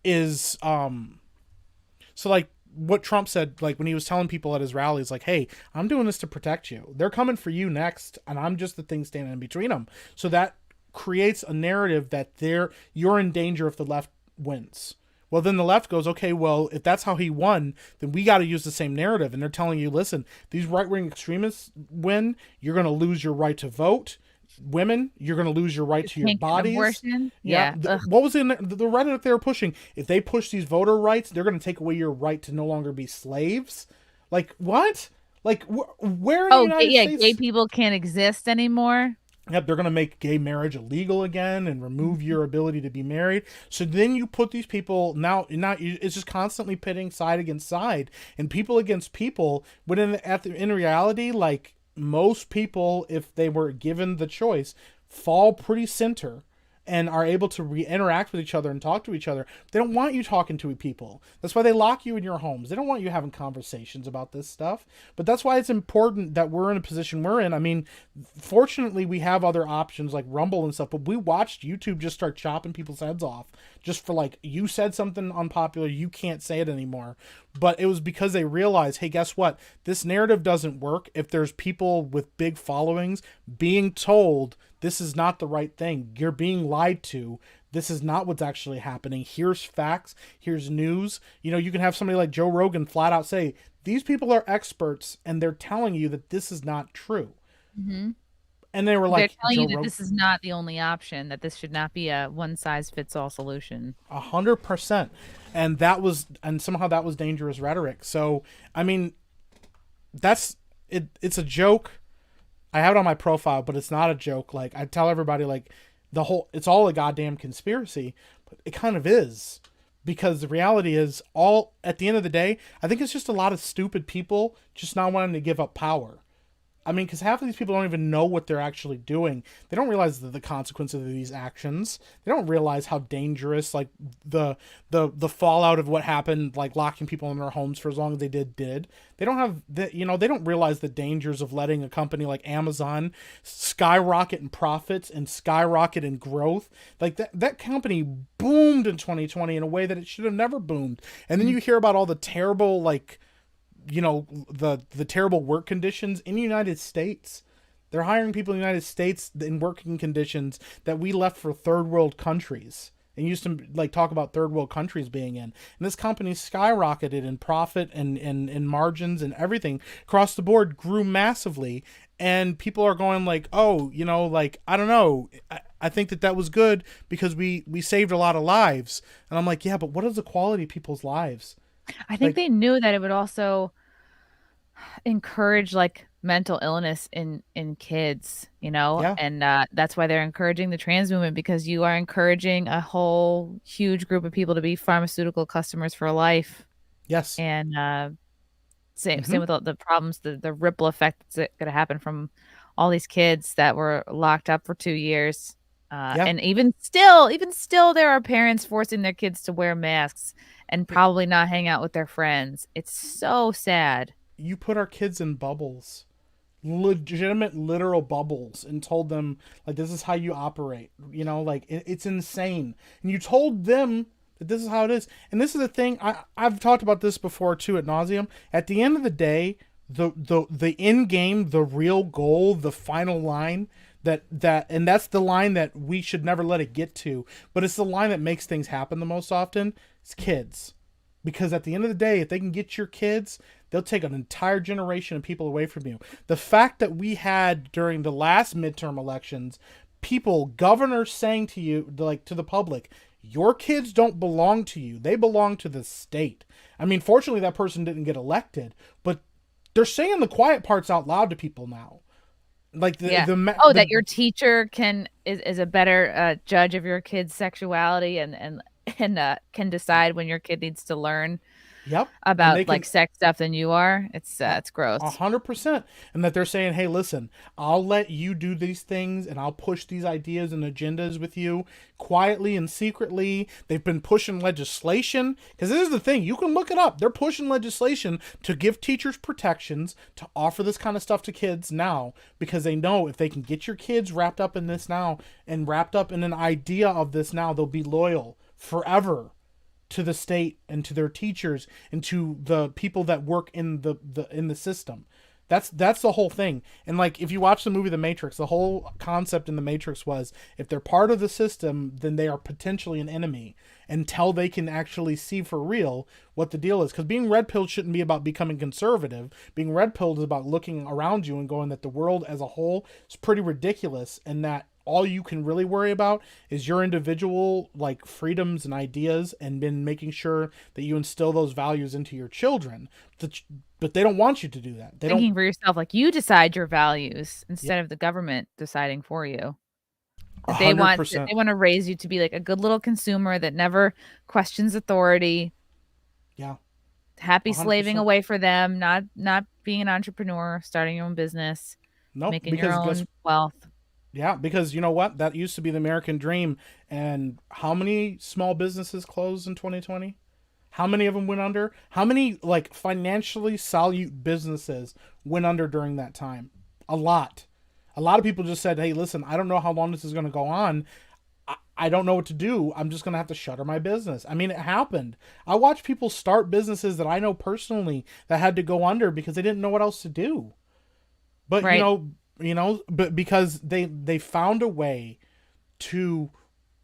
is so like what Trump said, like when he was telling people at his rallies, like, hey, I'm doing this to protect you. They're coming for you next, and I'm just the thing standing in between them. So that creates a narrative that you're in danger if the left wins. Well, then the left goes, okay, well, if that's how he won, then we got to use the same narrative. And they're telling you, listen, these right-wing extremists win, you're going to lose your right to vote. Women, you're going to lose your right to your bodies. Abortion. Yeah. What was in the rhetoric they were pushing? If they push these voter rights, they're going to take away your right to no longer be slaves. Like what? Like where? In the United States? Gay people can't exist anymore. Yep, they're going to make gay marriage illegal again and remove your ability to be married. So then you put these people now it's just constantly pitting side against side and people against people. When in reality, like, most people, if they were given the choice, fall pretty center and are able to interact with each other and talk to each other. They don't want you talking to people. That's why they lock you in your homes. They don't want you having conversations about this stuff. But that's why it's important that we're in a position we're in. I mean, fortunately, we have other options like Rumble and stuff, but we watched YouTube just start chopping people's heads off just for like, you said something unpopular, you can't say it anymore. But it was because they realized, hey, guess what? This narrative doesn't work if there's people with big followings being told this is not the right thing. You're being lied to. This is not what's actually happening. Here's facts. Here's news. You know, you can have somebody like Joe Rogan flat out say, these people are experts and they're telling you that this is not true. Mm-hmm. And they were like, they're telling you that this is not the only option, that this should not be a one-size-fits-all solution. 100%. And somehow that was dangerous rhetoric. So, I mean, that's it. It's a joke. I have it on my profile, but it's not a joke. Like, I tell everybody, like, it's all a goddamn conspiracy, but it kind of is, because the reality is, at the end of the day, I think it's just a lot of stupid people just not wanting to give up power. I mean, because half of these people don't even know what they're actually doing. They don't realize the consequences of these actions. They don't realize how dangerous, like, the fallout of what happened, like locking people in their homes for as long as they did. They don't have they don't realize the dangers of letting a company like Amazon skyrocket in profits and skyrocket in growth. Like that company boomed in 2020 in a way that it should have never boomed. And then you hear about all the terrible, like, you know, the terrible work conditions in the United States. They're hiring people in the United States in working conditions that we left for third world countries and used to like talk about third world countries being in. And this company skyrocketed in profit and margins, and everything across the board grew massively. And people are going like, oh, you know, like, I don't know. I think that was good because we saved a lot of lives. And I'm like, yeah, but what is the quality of people's lives? I think they knew that it would also encourage like mental illness in kids, you know, and that's why they're encouraging the trans movement, because you are encouraging a whole huge group of people to be pharmaceutical customers for life. Yes. And same with all the problems, the ripple effect that's going to happen from all these kids that were locked up for 2 years. And even still, there are parents forcing their kids to wear masks and probably not hang out with their friends. It's so sad. You put our kids in bubbles, legitimate, literal bubbles, and told them, like, this is how you operate. You know, like, it's insane. And you told them that this is how it is. And this is the thing, I've talked about this before, too, ad nauseum. At the end of the day, the end game, the real goal, the final line, and that's the line that we should never let it get to, but it's the line that makes things happen the most often. It's kids. Because at the end of the day, if they can get your kids, they'll take an entire generation of people away from you. The fact that we had during the last midterm elections, governors saying to you, like, to the public, your kids don't belong to you. They belong to the state. I mean, fortunately, that person didn't get elected, but they're saying the quiet parts out loud to people now. Like that your teacher is a better judge of your kid's sexuality and can decide when your kid needs to learn. Yep. about like sex stuff than you are. It's gross. 100%. And that they're saying, hey, listen, I'll let you do these things and I'll push these ideas and agendas with you quietly and secretly. They've been pushing legislation, because this is the thing, you can look it up. They're pushing legislation to give teachers protections, to offer this kind of stuff to kids now, because they know if they can get your kids wrapped up in this now and wrapped up in an idea of this now, they'll be loyal forever to the state and to their teachers and to the people that work in the system. That's the whole thing. And like, if you watch the movie The Matrix, the whole concept in The Matrix was, if they're part of the system, then they are potentially an enemy until they can actually see for real what the deal is. Because being red-pilled shouldn't be about becoming conservative. Being red-pilled is about looking around you and going that the world as a whole is pretty ridiculous, and that all you can really worry about is your individual like freedoms and ideas, and then making sure that you instill those values into your children. But they don't want you to do that. Thinking for yourself, like you decide your values instead of the government deciding for you. They want to raise you to be like a good little consumer that never questions authority. Yeah. Happy 100%. Slaving away for them, not being an entrepreneur, starting your own business, making your own wealth. Yeah, because you know what? That used to be the American dream. And how many small businesses closed in 2020? How many of them went under? How many like financially solute businesses went under during that time? A lot. A lot of people just said, hey, listen, I don't know how long this is going to go on. I don't know what to do. I'm just going to have to shutter my business. I mean, it happened. I watched people start businesses that I know personally that had to go under because they didn't know what else to do. But, right. But because they found a way to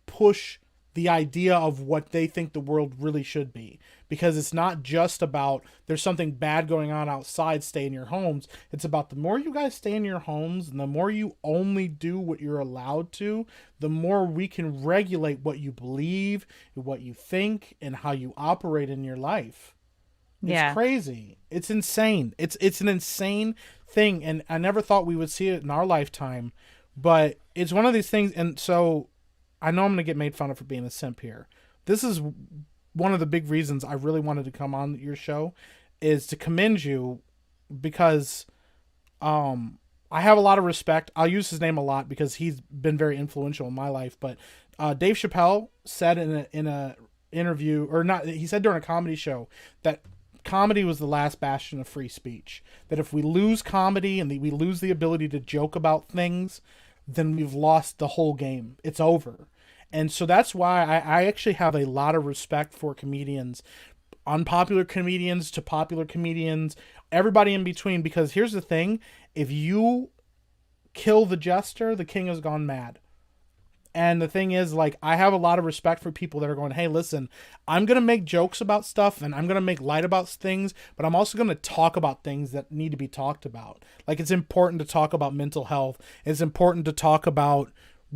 push the idea of what they think the world really should be, because it's not just about there's something bad going on outside, stay in your homes. It's about the more you guys stay in your homes and the more you only do what you're allowed to, the more we can regulate what you believe, what you think, and how you operate in your life. It's crazy. It's insane. It's an insane thing, and I never thought we would see it in our lifetime, but it's one of these things. And so I know I'm going to get made fun of for being a simp here. This is one of the big reasons I really wanted to come on your show, is to commend you, because I have a lot of respect. I'll use his name a lot because he's been very influential in my life. But Dave Chappelle said in a interview, or not, he said during a comedy show that comedy was the last bastion of free speech. That if we lose comedy and we lose the ability to joke about things, then we've lost the whole game. It's over. And so that's why I actually have a lot of respect for comedians, unpopular comedians to popular comedians, everybody in between. Because here's the thing, if you kill the jester, the king has gone mad. And the thing is, like, I have a lot of respect for people that are going, hey, listen, I'm going to make jokes about stuff and I'm going to make light about things, but I'm also going to talk about things that need to be talked about. Like, it's important to talk about mental health. It's important to talk about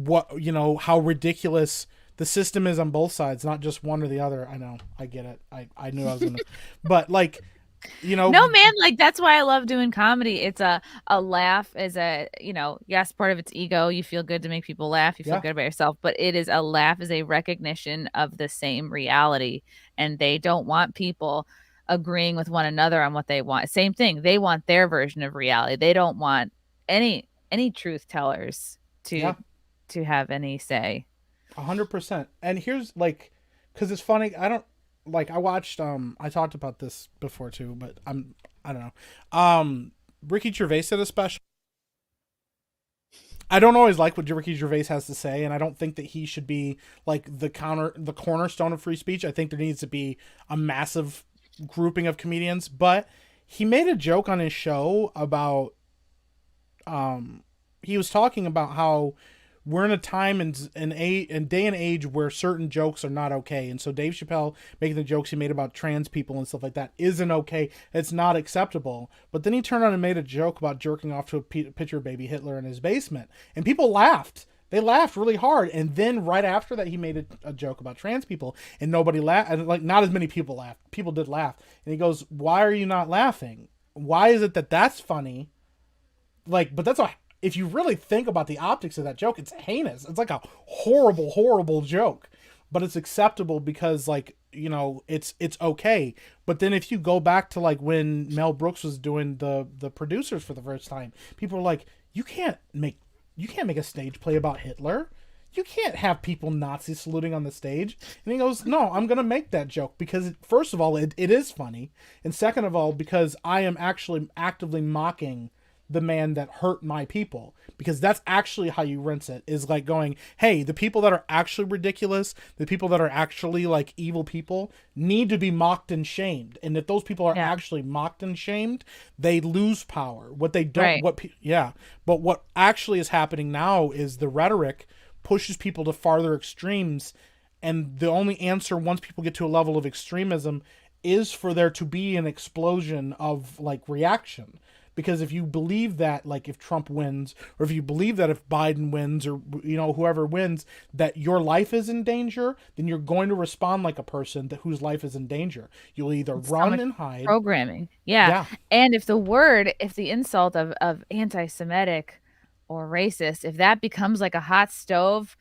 how ridiculous the system is on both sides, not just one or the other. I know, I get it. I knew I was going to, but like, no man, like that's why I love doing comedy. It's a laugh is yes, part of it's ego. You feel good to make people laugh, you feel good about yourself, but it is a laugh is a recognition of the same reality, and they don't want people agreeing with one another on what they want. Same thing, they want their version of reality. They don't want any truth tellers to have any say. 100%. And here's like, because it's funny, I watched, I talked about this before too, but I don't know. Ricky Gervais did a special. I don't always like what Ricky Gervais has to say, and I don't think that he should be like the cornerstone of free speech. I think there needs to be a massive grouping of comedians, but he made a joke on his show about, he was talking about how we're in a time and day and age where certain jokes are not okay. And so Dave Chappelle making the jokes he made about trans people and stuff like that isn't okay. It's not acceptable. But then he turned on and made a joke about jerking off to a picture of baby Hitler in his basement. And people laughed. They laughed really hard. And then right after that, he made a joke about trans people. And nobody laughed. And like, not as many people laughed. People did laugh. And he goes, why are you not laughing? Why is it that that's funny? Like, but that's if you really think about the optics of that joke, it's heinous. It's like a horrible, horrible joke, but it's acceptable because like it's okay. But then if you go back to like when Mel Brooks was doing the producers for the first time, people were like, you can't make a stage play about Hitler. You can't have people Nazi saluting on the stage. And he goes, no, I'm going to make that joke because, first of all, it is funny. And second of all, because I am actually actively mocking the man that hurt my people. Because that's actually how you rinse it, is like going, hey, the people that are actually ridiculous, the people that are actually like evil people need to be mocked and shamed. And if those people are actually mocked and shamed, they lose power. What they don't, but what actually is happening now is the rhetoric pushes people to farther extremes, and the only answer once people get to a level of extremism is for there to be an explosion of like reaction. Because if you believe that, like if Trump wins, or if you believe that if Biden wins, or whoever wins, that your life is in danger, then you're going to respond like a person whose life is in danger. You'll either run and hide. Programming. Yeah. And if the insult of anti-Semitic or racist, if that becomes like a hot stove,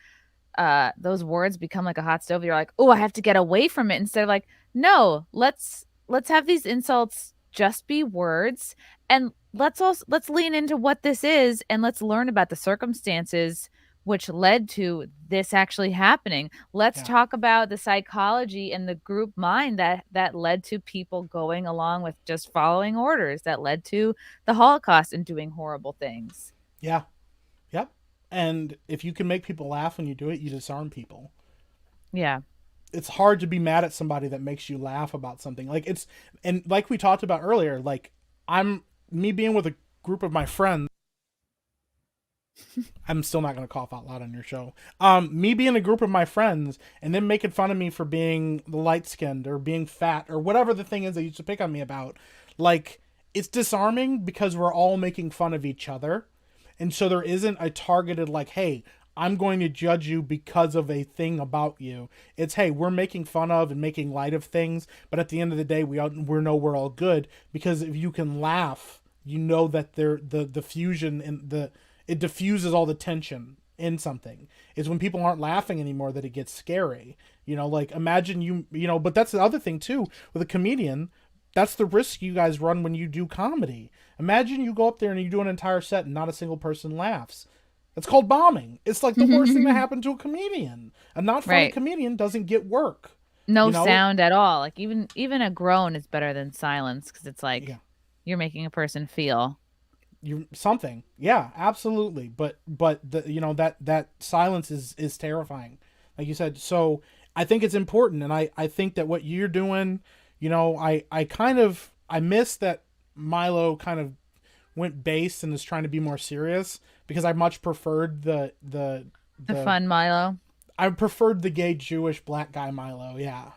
those words become like a hot stove, you're like, oh, I have to get away from it, instead of like, no, let's have these insults just be words, and let's lean into what this is, and let's learn about the circumstances which led to this actually happening. Let's talk about the psychology and the group mind that led to people going along with just following orders, that led to the Holocaust and doing horrible things. Yeah. Yep. And if you can make people laugh when you do it, you disarm people. Yeah. It's hard to be mad at somebody that makes you laugh about something. Like and like we talked about earlier, like me being with a group of my friends. I'm still not going to cough out loud on your show. Me being a group of my friends and then making fun of me for being the light-skinned or being fat or whatever the thing is they used to pick on me about. Like, it's disarming because we're all making fun of each other. And so there isn't a targeted like, hey, I'm going to judge you because of a thing about you. It's, hey, we're making fun of and making light of things, but at the end of the day, we know we're all good, because if you can laugh, you know that the fusion and it diffuses all the tension in something. It's when people aren't laughing anymore that it gets scary. Like imagine but that's the other thing too with a comedian. That's the risk you guys run when you do comedy. Imagine you go up there and you do an entire set and not a single person laughs. It's called bombing. It's like the worst thing that happened to a comedian. A not funny comedian doesn't get work. No sound at all. Like even a groan is better than silence, because it's like you're making a person feel something. Yeah, absolutely. But that silence is terrifying, like you said. So I think it's important, and I think that what you're doing, I miss that Milo kind of went base and is trying to be more serious, because I much preferred the fun Milo. I preferred the gay Jewish black guy Milo. Yeah.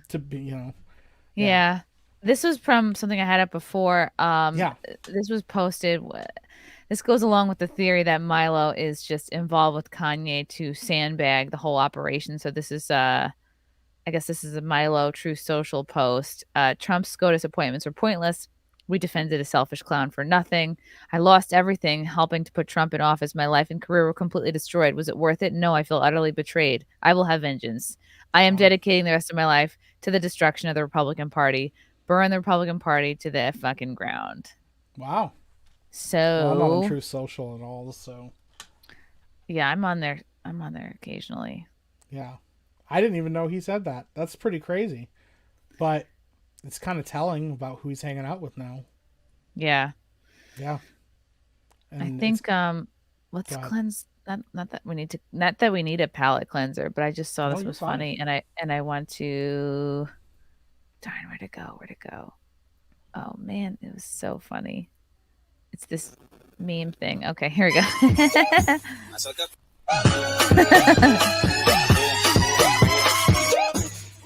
To be, Yeah. This was from something I had up before. This was posted. This goes along with the theory that Milo is just involved with Kanye to sandbag the whole operation. So this is I guess this is a Milo True Social post. Trump's SCOTUS appointments were pointless. We defended a selfish clown for nothing. I lost everything helping to put Trump in office. My life and career were completely destroyed. Was it worth it? No, I feel utterly betrayed. I will have vengeance. I am dedicating the rest of my life to the destruction of the Republican Party. Burn the Republican Party to the fucking ground. Wow. So I'm not on True Social at all, so yeah, I'm on there occasionally. Yeah. I didn't even know he said that. That's pretty crazy. But it's kind of telling about who he's hanging out with now. Yeah. Yeah. And I think let's cleanse not that we need a palate cleanser, but I just saw this was funny, and I want to darn, where'd it go? Oh man, it was so funny. It's this meme thing. Okay, here we go.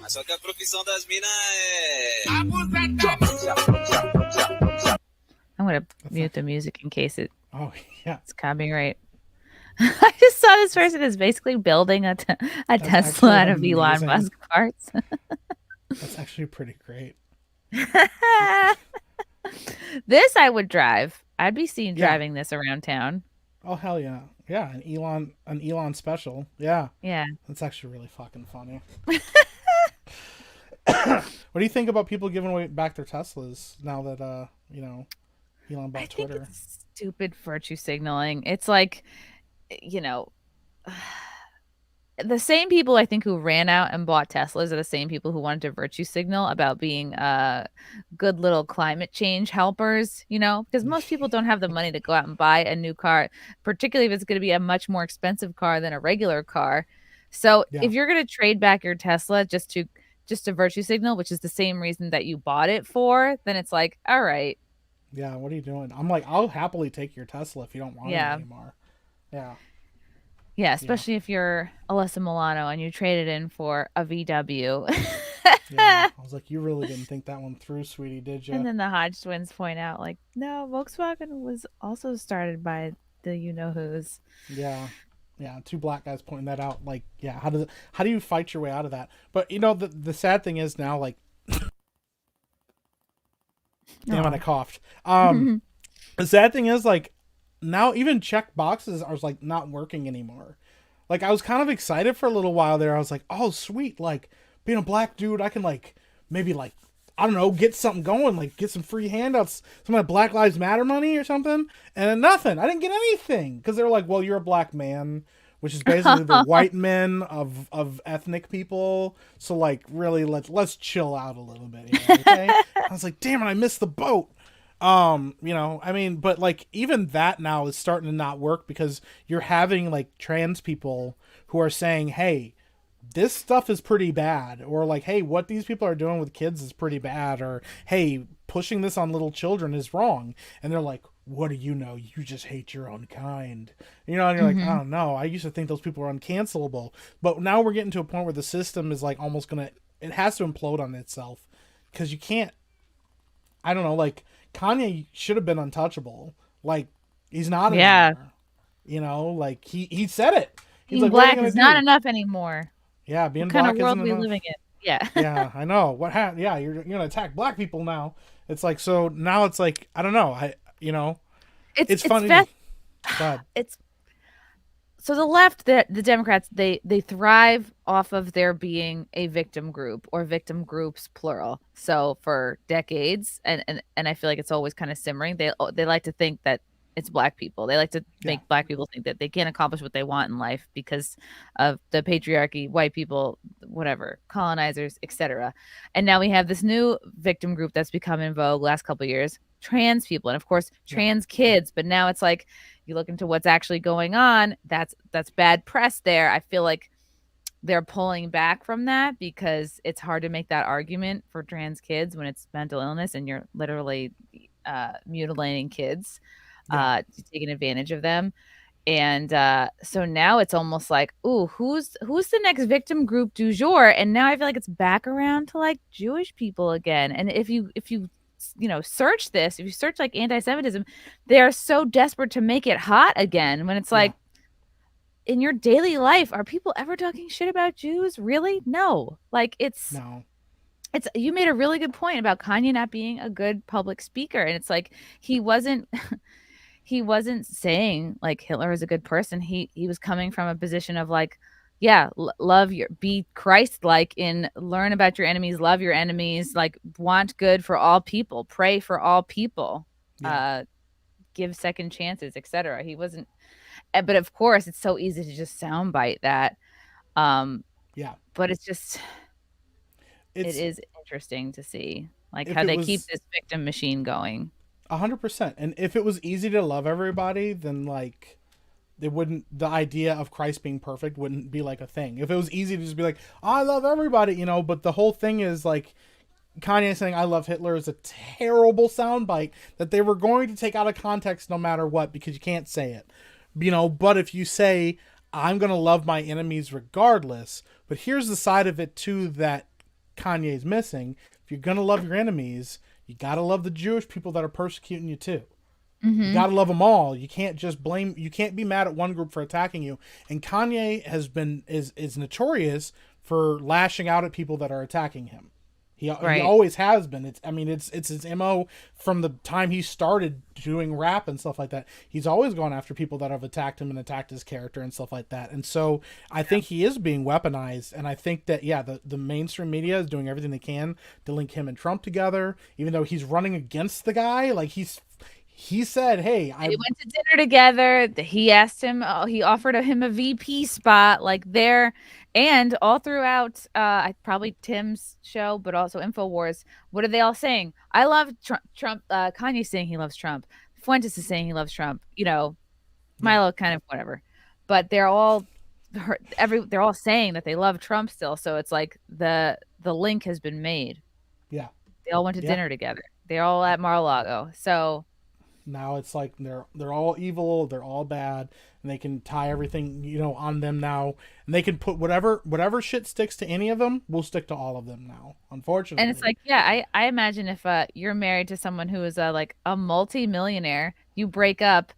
Só que a profissão das minas é... I'm going to mute the music in case it's copyright. I just saw this person is basically building a Tesla out of Elon Musk parts. That's actually pretty great. This I would drive. I'd be seen driving this around town. Oh, hell yeah. Yeah, an Elon special. Yeah. Yeah. That's actually really fucking funny. What do you think about people giving away back their Teslas now that Elon bought I think Twitter? it's stupid virtue signaling. It's like, you know, the same people I think who ran out and bought Teslas are the same people who wanted to virtue signal about being good little climate change helpers, because most people don't have the money to go out and buy a new car, particularly if it's going to be a much more expensive car than a regular car. So if you're going to trade back your Tesla just to virtue signal, which is the same reason that you bought it for, then it's like, all right. Yeah, what are you doing? I'm like, I'll happily take your Tesla if you don't want it anymore. Yeah. Yeah, especially if you're Alyssa Milano and you traded in for a VW. Yeah, I was like, you really didn't think that one through, sweetie, did you? And then the Hodge twins point out, like, no, Volkswagen was also started by the you-know-who's. Yeah. Yeah, two black guys pointing that out. Like, yeah, how do you fight your way out of that? But, the sad thing is now, like... Damn it, I coughed. The sad thing is, like, now even check boxes are like not working anymore. Like, I was kind of excited for a little while there. I was like, oh sweet, like being a black dude, I can like maybe like, I don't know, get something going, like get some free handouts, some of that Black Lives Matter money or something. And nothing. I didn't get anything because they're like, well, you're a black man, which is basically the white men of ethnic people. So like, really, let's chill out a little bit here, okay? I was like, damn it, I missed the boat. But like even that now is starting to not work because you're having like trans people who are saying, hey, this stuff is pretty bad, or like, hey, what these people are doing with kids is pretty bad, or hey, pushing this on little children is wrong. And they're like, what do you know? You just hate your own kind. And you're like, I don't know. I used to think those people were uncancelable, but now we're getting to a point where the system is like almost it has to implode on itself because you can't, I don't know, like, Kanye should have been untouchable. Like, he's not anymore. Like, he said it. He's being like, black is not enough anymore. Yeah, being what black kind of world isn't we enough. living in? Yeah. Yeah, I know. You're going to attack black people now. It's like, so now it's like, I don't know. It's funny. So the left, the Democrats, they thrive off of there being a victim group or victim groups plural. So for decades, and I feel like it's always kind of simmering. They like to think that it's black people. They like to make black people think that they can't accomplish what they want in life because of the patriarchy, white people, whatever, colonizers, etc. And now we have this new victim group that's become in vogue last couple of years, trans people, and of course trans kids. But now it's like, you look into what's actually going on, that's bad press there. I feel like they're pulling back from that because it's hard to make that argument for trans kids when it's mental illness and you're literally mutilating kids, taking advantage of them. And so now it's almost like, ooh, who's the next victim group du jour? And now I feel like it's back around to like Jewish people again. And if you search this, if you search like anti-Semitism, they are so desperate to make it hot again when it's like, in your daily life, are people ever talking shit about Jews? Really? No. Like you made a really good point about Kanye not being a good public speaker. And it's like, he wasn't saying like Hitler is a good person. He was coming from a position of like, be Christ-like in learn about your enemies, love your enemies, like want good for all people, pray for all people, give second chances, etc. He wasn't, but of course it's so easy to just soundbite that. But it is interesting to see like how they keep this victim machine going. 100%. And if it was easy to love everybody, then like the idea of Christ being perfect wouldn't be like a thing. If it was easy to just be like, I love everybody, but the whole thing is like Kanye saying I love Hitler is a terrible soundbite that they were going to take out of context no matter what, because you can't say it. But if you say I'm going to love my enemies regardless, but here's the side of it too that Kanye's missing. If you're going to love your enemies, you got to love the Jewish people that are persecuting you too. You gotta love them all. You can't just blame. You can't be mad at one group for attacking you. And Kanye is notorious for lashing out at people that are attacking him. He always has been. It's his MO from the time he started doing rap and stuff like that. He's always gone after people that have attacked him and attacked his character and stuff like that. And so I think he is being weaponized. And I think that, the mainstream media is doing everything they can to link him and Trump together, even though he's running against the guy. Like he said, hey, they went to dinner together. He asked him, he offered him a VP spot, like there. And all throughout, probably Tim's show, but also InfoWars, what are they all saying? I love Trump. Kanye's saying he loves Trump. Fuentes is saying he loves Trump. Milo kind of whatever. But they're all saying that they love Trump still. So it's like the link has been made. Yeah. They all went to dinner together. They're all at Mar-a-Lago. So now it's like they're all evil, they're all bad, and they can tie everything, on them now. And they can put whatever shit sticks to any of them will stick to all of them now, unfortunately. And it's like, I imagine if you're married to someone who is like a multi-millionaire, you break up,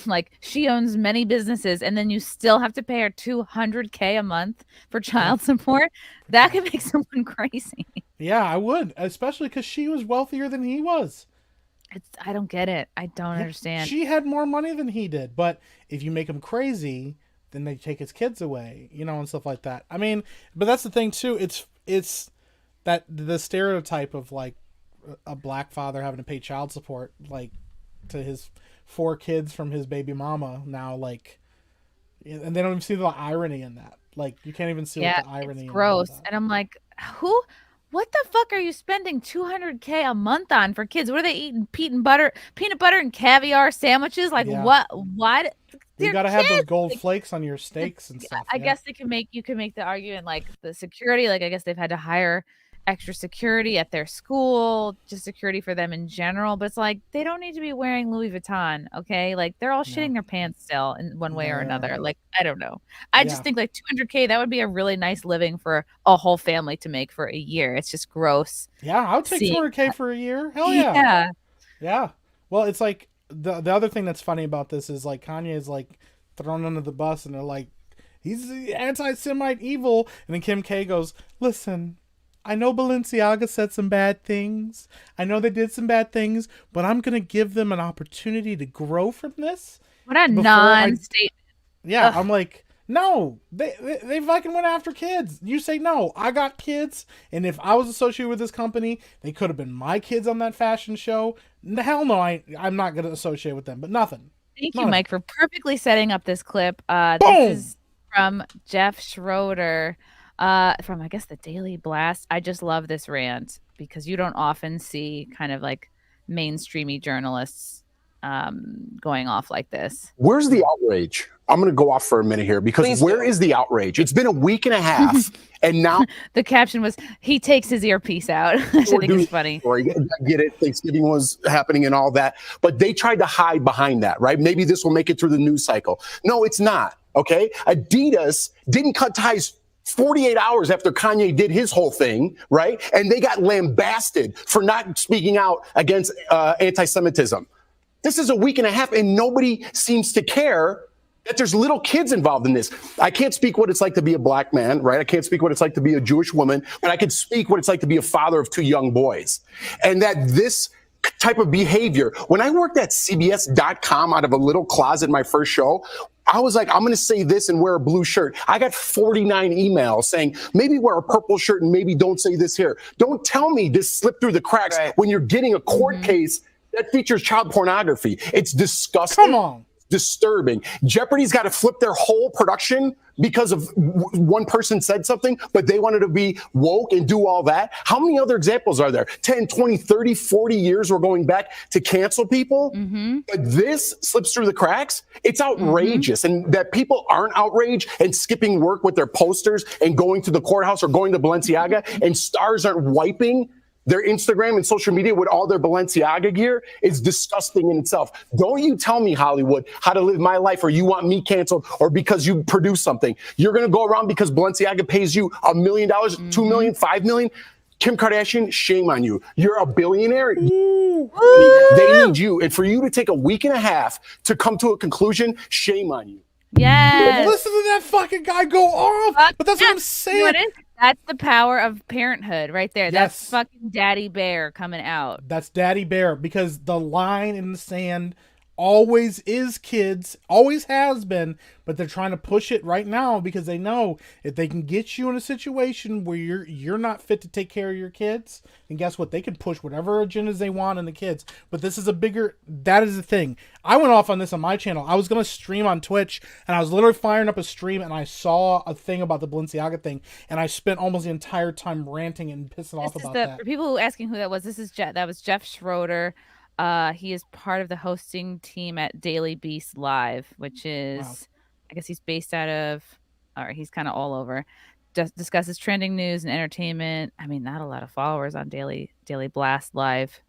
like she owns many businesses, and then you still have to pay her $200K a month for child support. That could make someone crazy. Yeah, I would, especially because she was wealthier than he was. I don't get it. I don't understand. She had more money than he did, but if you make him crazy, then they take his kids away, and stuff like that. I mean, but that's the thing too. It's that the stereotype of like a black father having to pay child support, like to his 4 kids from his baby mama now, like, and they don't even see the irony in that. Like, you can't even see what the irony. It's gross. And I'm like, what the fuck are you spending $200K a month on for kids? What are they eating? Peanut butter and caviar sandwiches? Like what? Why? You gotta have those gold flakes on your steaks and stuff. I guess you can make the argument like the security. Like I guess they've had to hire extra security at their school, just security for them in general. But it's like they don't need to be wearing Louis Vuitton, okay? Like they're all shitting their pants still in one way or another. Like I don't know. I just think like $200K, that would be a really nice living for a whole family to make for a year. It's just gross. Yeah, I would take $200K for a year. Hell yeah. Yeah. Well, it's like the other thing that's funny about this is like Kanye is like thrown under the bus, and they're like, he's anti-Semite evil, and then Kim K goes, listen, I know Balenciaga said some bad things. I know they did some bad things, but I'm going to give them an opportunity to grow from this. What a non-statement. Yeah, ugh. I'm like, no, they fucking went after kids. You say, no, I got kids, and if I was associated with this company, they could have been my kids on that fashion show. Hell no, I'm not going to associate with them, but nothing. Thank you, Mike, for perfectly setting up this clip. Boom! This is from Jeff Schroeder. From I guess the Daily Blast. I just love this rant because you don't often see kind of like mainstreamy journalists going off like this. Where's the outrage? I'm going to go off for a minute here because where is the outrage? It's been a week and a half, and now the caption was he takes his earpiece out. I think it's funny. I get it. Thanksgiving was happening and all that, but they tried to hide behind that, right? Maybe this will make it through the news cycle. No, it's not. Okay, Adidas didn't cut ties 48 hours after Kanye did his whole thing, right? And they got lambasted for not speaking out against anti-Semitism. This is a week and a half, and nobody seems to care that there's little kids involved in this. I can't speak what it's like to be a black man, right? I can't speak what it's like to be a Jewish woman, but I can speak what it's like to be a father of 2 young boys. And that this type of behavior, when I worked at CBS.com out of a little closet in my first show, I was like, I'm going to say this and wear a blue shirt. I got 49 emails saying, maybe wear a purple shirt and maybe don't say this here. Don't tell me this slipped through the cracks when you're getting a court case that features child pornography. It's disgusting. Come on. Disturbing. Jeopardy's got to flip their whole production because of one person said something, but they wanted to be woke and do all that. How many other examples are there? 10, 20, 30, 40 years we're going back to cancel people. But this slips through the cracks. It's outrageous. And that people aren't outraged and skipping work with their posters and going to the courthouse or going to Balenciaga and stars aren't wiping their Instagram and social media with all their Balenciaga gear is disgusting in itself. Don't you tell me, Hollywood, how to live my life, or you want me canceled, or because you produce something. You're going to go around because Balenciaga pays you $1 million, $2 million, $5 million. Kim Kardashian, shame on you. You're a billionaire. They need you. And for you to take a week and a half to come to a conclusion, shame on you. Yes. Listen to that fucking guy go off. But that's what I'm saying. You know what it is? That's the power of parenthood right there. That's Yes. fucking Daddy Bear coming out. That's Daddy Bear, because the line in the sand always is kids, always has been, but they're trying to push it right now because they know if they can get you in a situation where you're not fit to take care of your kids, and guess what? They can push whatever agendas they want on the kids. But this is that is the thing. I went off on this on my channel. I was going to stream on Twitch, and I was literally firing up a stream, and I saw a thing about the Balenciaga thing, and I spent almost the entire time ranting and pissing off about that. For people who are asking who that was, that was Jeff Schroeder. He is part of the hosting team at Daily Beast Live, which is, I guess he's based out of, or he's kind of all over. Discusses trending news and entertainment. I mean, not a lot of followers on Daily Blast Live.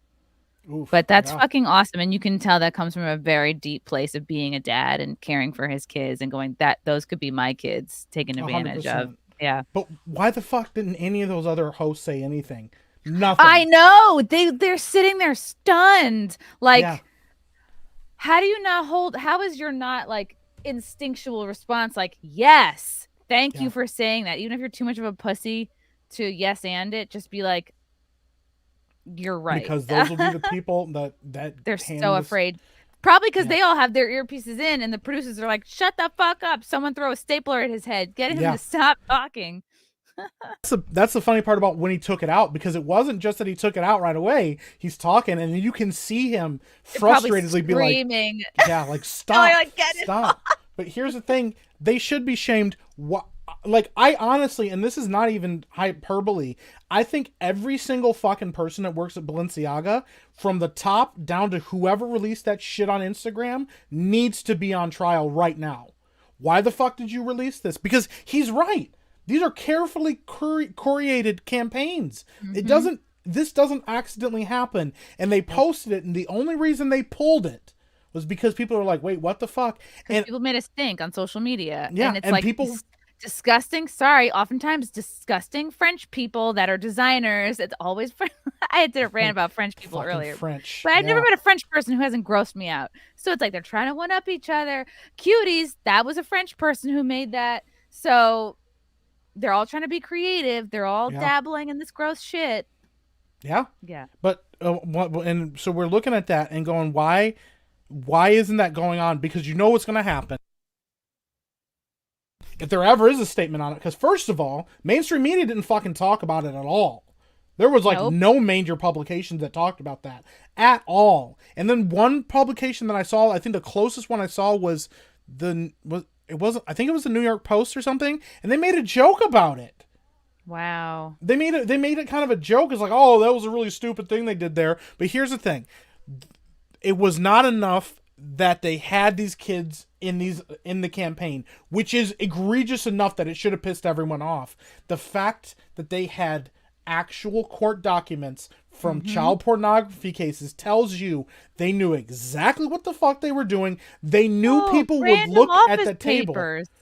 Oof, but that's fucking awesome. And you can tell that comes from a very deep place of being a dad and caring for his kids and going, those could be my kids, taking advantage 100%. of. Yeah. But why the fuck didn't any of those other hosts say anything? Nothing. I know. They're sitting there stunned. Like, how do you not how is your not like instinctual response like, yes, thank you for saying that. Even if you're too much of a pussy to yes and it, just be like, you're right. Because those will be the people that they're so afraid. Probably because they all have their earpieces in and the producers are like, shut the fuck up. Someone throw a stapler at his head. Get him to stop talking. That's the funny part about when he took it out, because it wasn't just that he took it out right away. He's talking and you can see him frustratedly be screaming. like stop, stop. But here's the thing. They should be shamed. I honestly, and this is not even hyperbole, I think every single fucking person that works at Balenciaga, from the top down to whoever released that shit on Instagram, needs to be on trial right now. Why the fuck did you release this? Because he's right. These are carefully curated campaigns. Mm-hmm. This doesn't accidentally happen. And they posted it, and the only reason they pulled it was because people are like, wait, what the fuck? And people made a stink on social media. Yeah, and it's and like people... disgusting, oftentimes disgusting French people that are designers. It's always I did a rant about French people earlier. French. But I've never met a French person who hasn't grossed me out. So it's like they're trying to one-up each other. Cuties, that was a French person who made that. So they're all trying to be creative. They're all dabbling in this gross shit. Yeah. Yeah. But and so we're looking at that and going, why isn't that going on? Because you know what's going to happen if there ever is a statement on it. Because first of all, mainstream media didn't fucking talk about it at all. There was no major publications that talked about that at all. And then one publication that I saw, I think the closest one I saw was I think it was the New York Post or something, and they made a joke about it. Wow. They made it kind of a joke. It's like, oh, that was a really stupid thing they did there. But here's the thing. It was not enough that they had these kids in the campaign, which is egregious enough that it should have pissed everyone off. The fact that they had actual court documents from child pornography cases tells you they knew exactly what the fuck they were doing. They knew people would look at the table.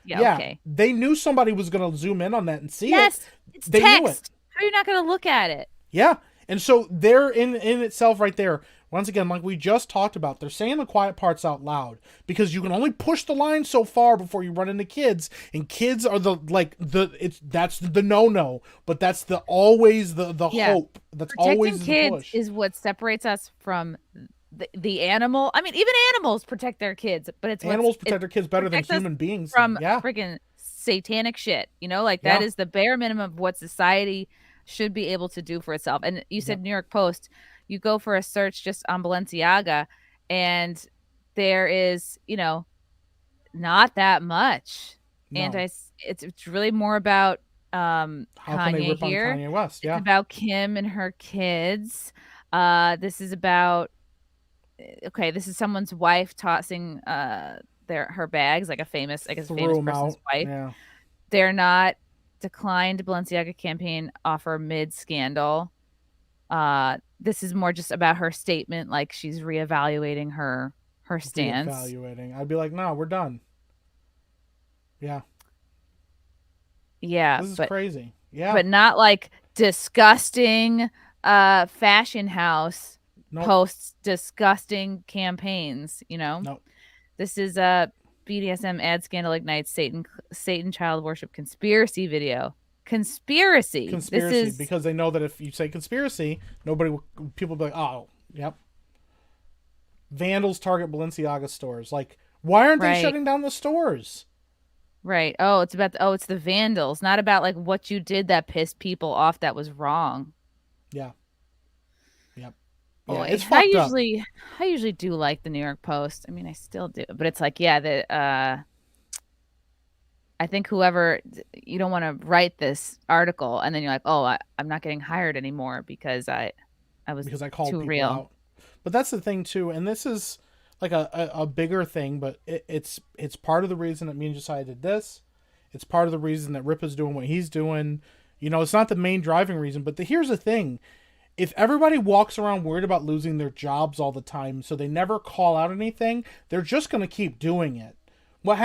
Yeah, okay. They knew somebody was going to zoom in on that and see it. Yes, it's they text. Knew it. How are you not going to look at it? Yeah, and so they're in itself right there. Once again, like we just talked about, they're saying the quiet parts out loud because you can only push the line so far before you run into kids, and kids are that's the no, but that's always the hope. That's protecting always the kids push. Is what separates us from the animal. I mean, even animals protect their kids, but animals protect their kids better than human beings from freaking satanic shit. That is the bare minimum of what society should be able to do for itself. And you said New York Post. You go for a search just on Balenciaga, and there is, not that much. No. It's really more about How can they rip here. on Kanye West? Yeah. It's about Kim and her kids. This is about this is someone's wife tossing her bags, like a famous person's wife. Yeah. They're not declined Balenciaga campaign offer mid scandal. This is more just about her statement, like she's reevaluating her stance. I'd be like, no, we're done. Yeah. Yeah. This is crazy. Yeah. But not like disgusting fashion house posts disgusting campaigns, Nope. This is BDSM ad scandal ignites Satan child worship conspiracy video. Conspiracy. This is because they know that if you say conspiracy, people will be like, oh, yep. Vandals target Balenciaga stores. Like, why aren't they shutting down the stores? Right. Oh, it's the vandals, not about like what you did that pissed people off that was wrong. Yeah. Yep. Boy, yeah, it's fucked up. I usually do like the New York Post. I mean, I still do, but it's like, yeah, I think whoever, you don't want to write this article and then you're like, oh, I'm not getting hired anymore because I called too people real. out. But that's the thing too, and this is like a bigger thing, but it's part of the reason that me and Josiah did this. It's part of the reason that Rip is doing what he's doing. You know, it's not the main driving reason, but here's the thing. If everybody walks around worried about losing their jobs all the time, so they never call out anything, they're just going to keep doing it. What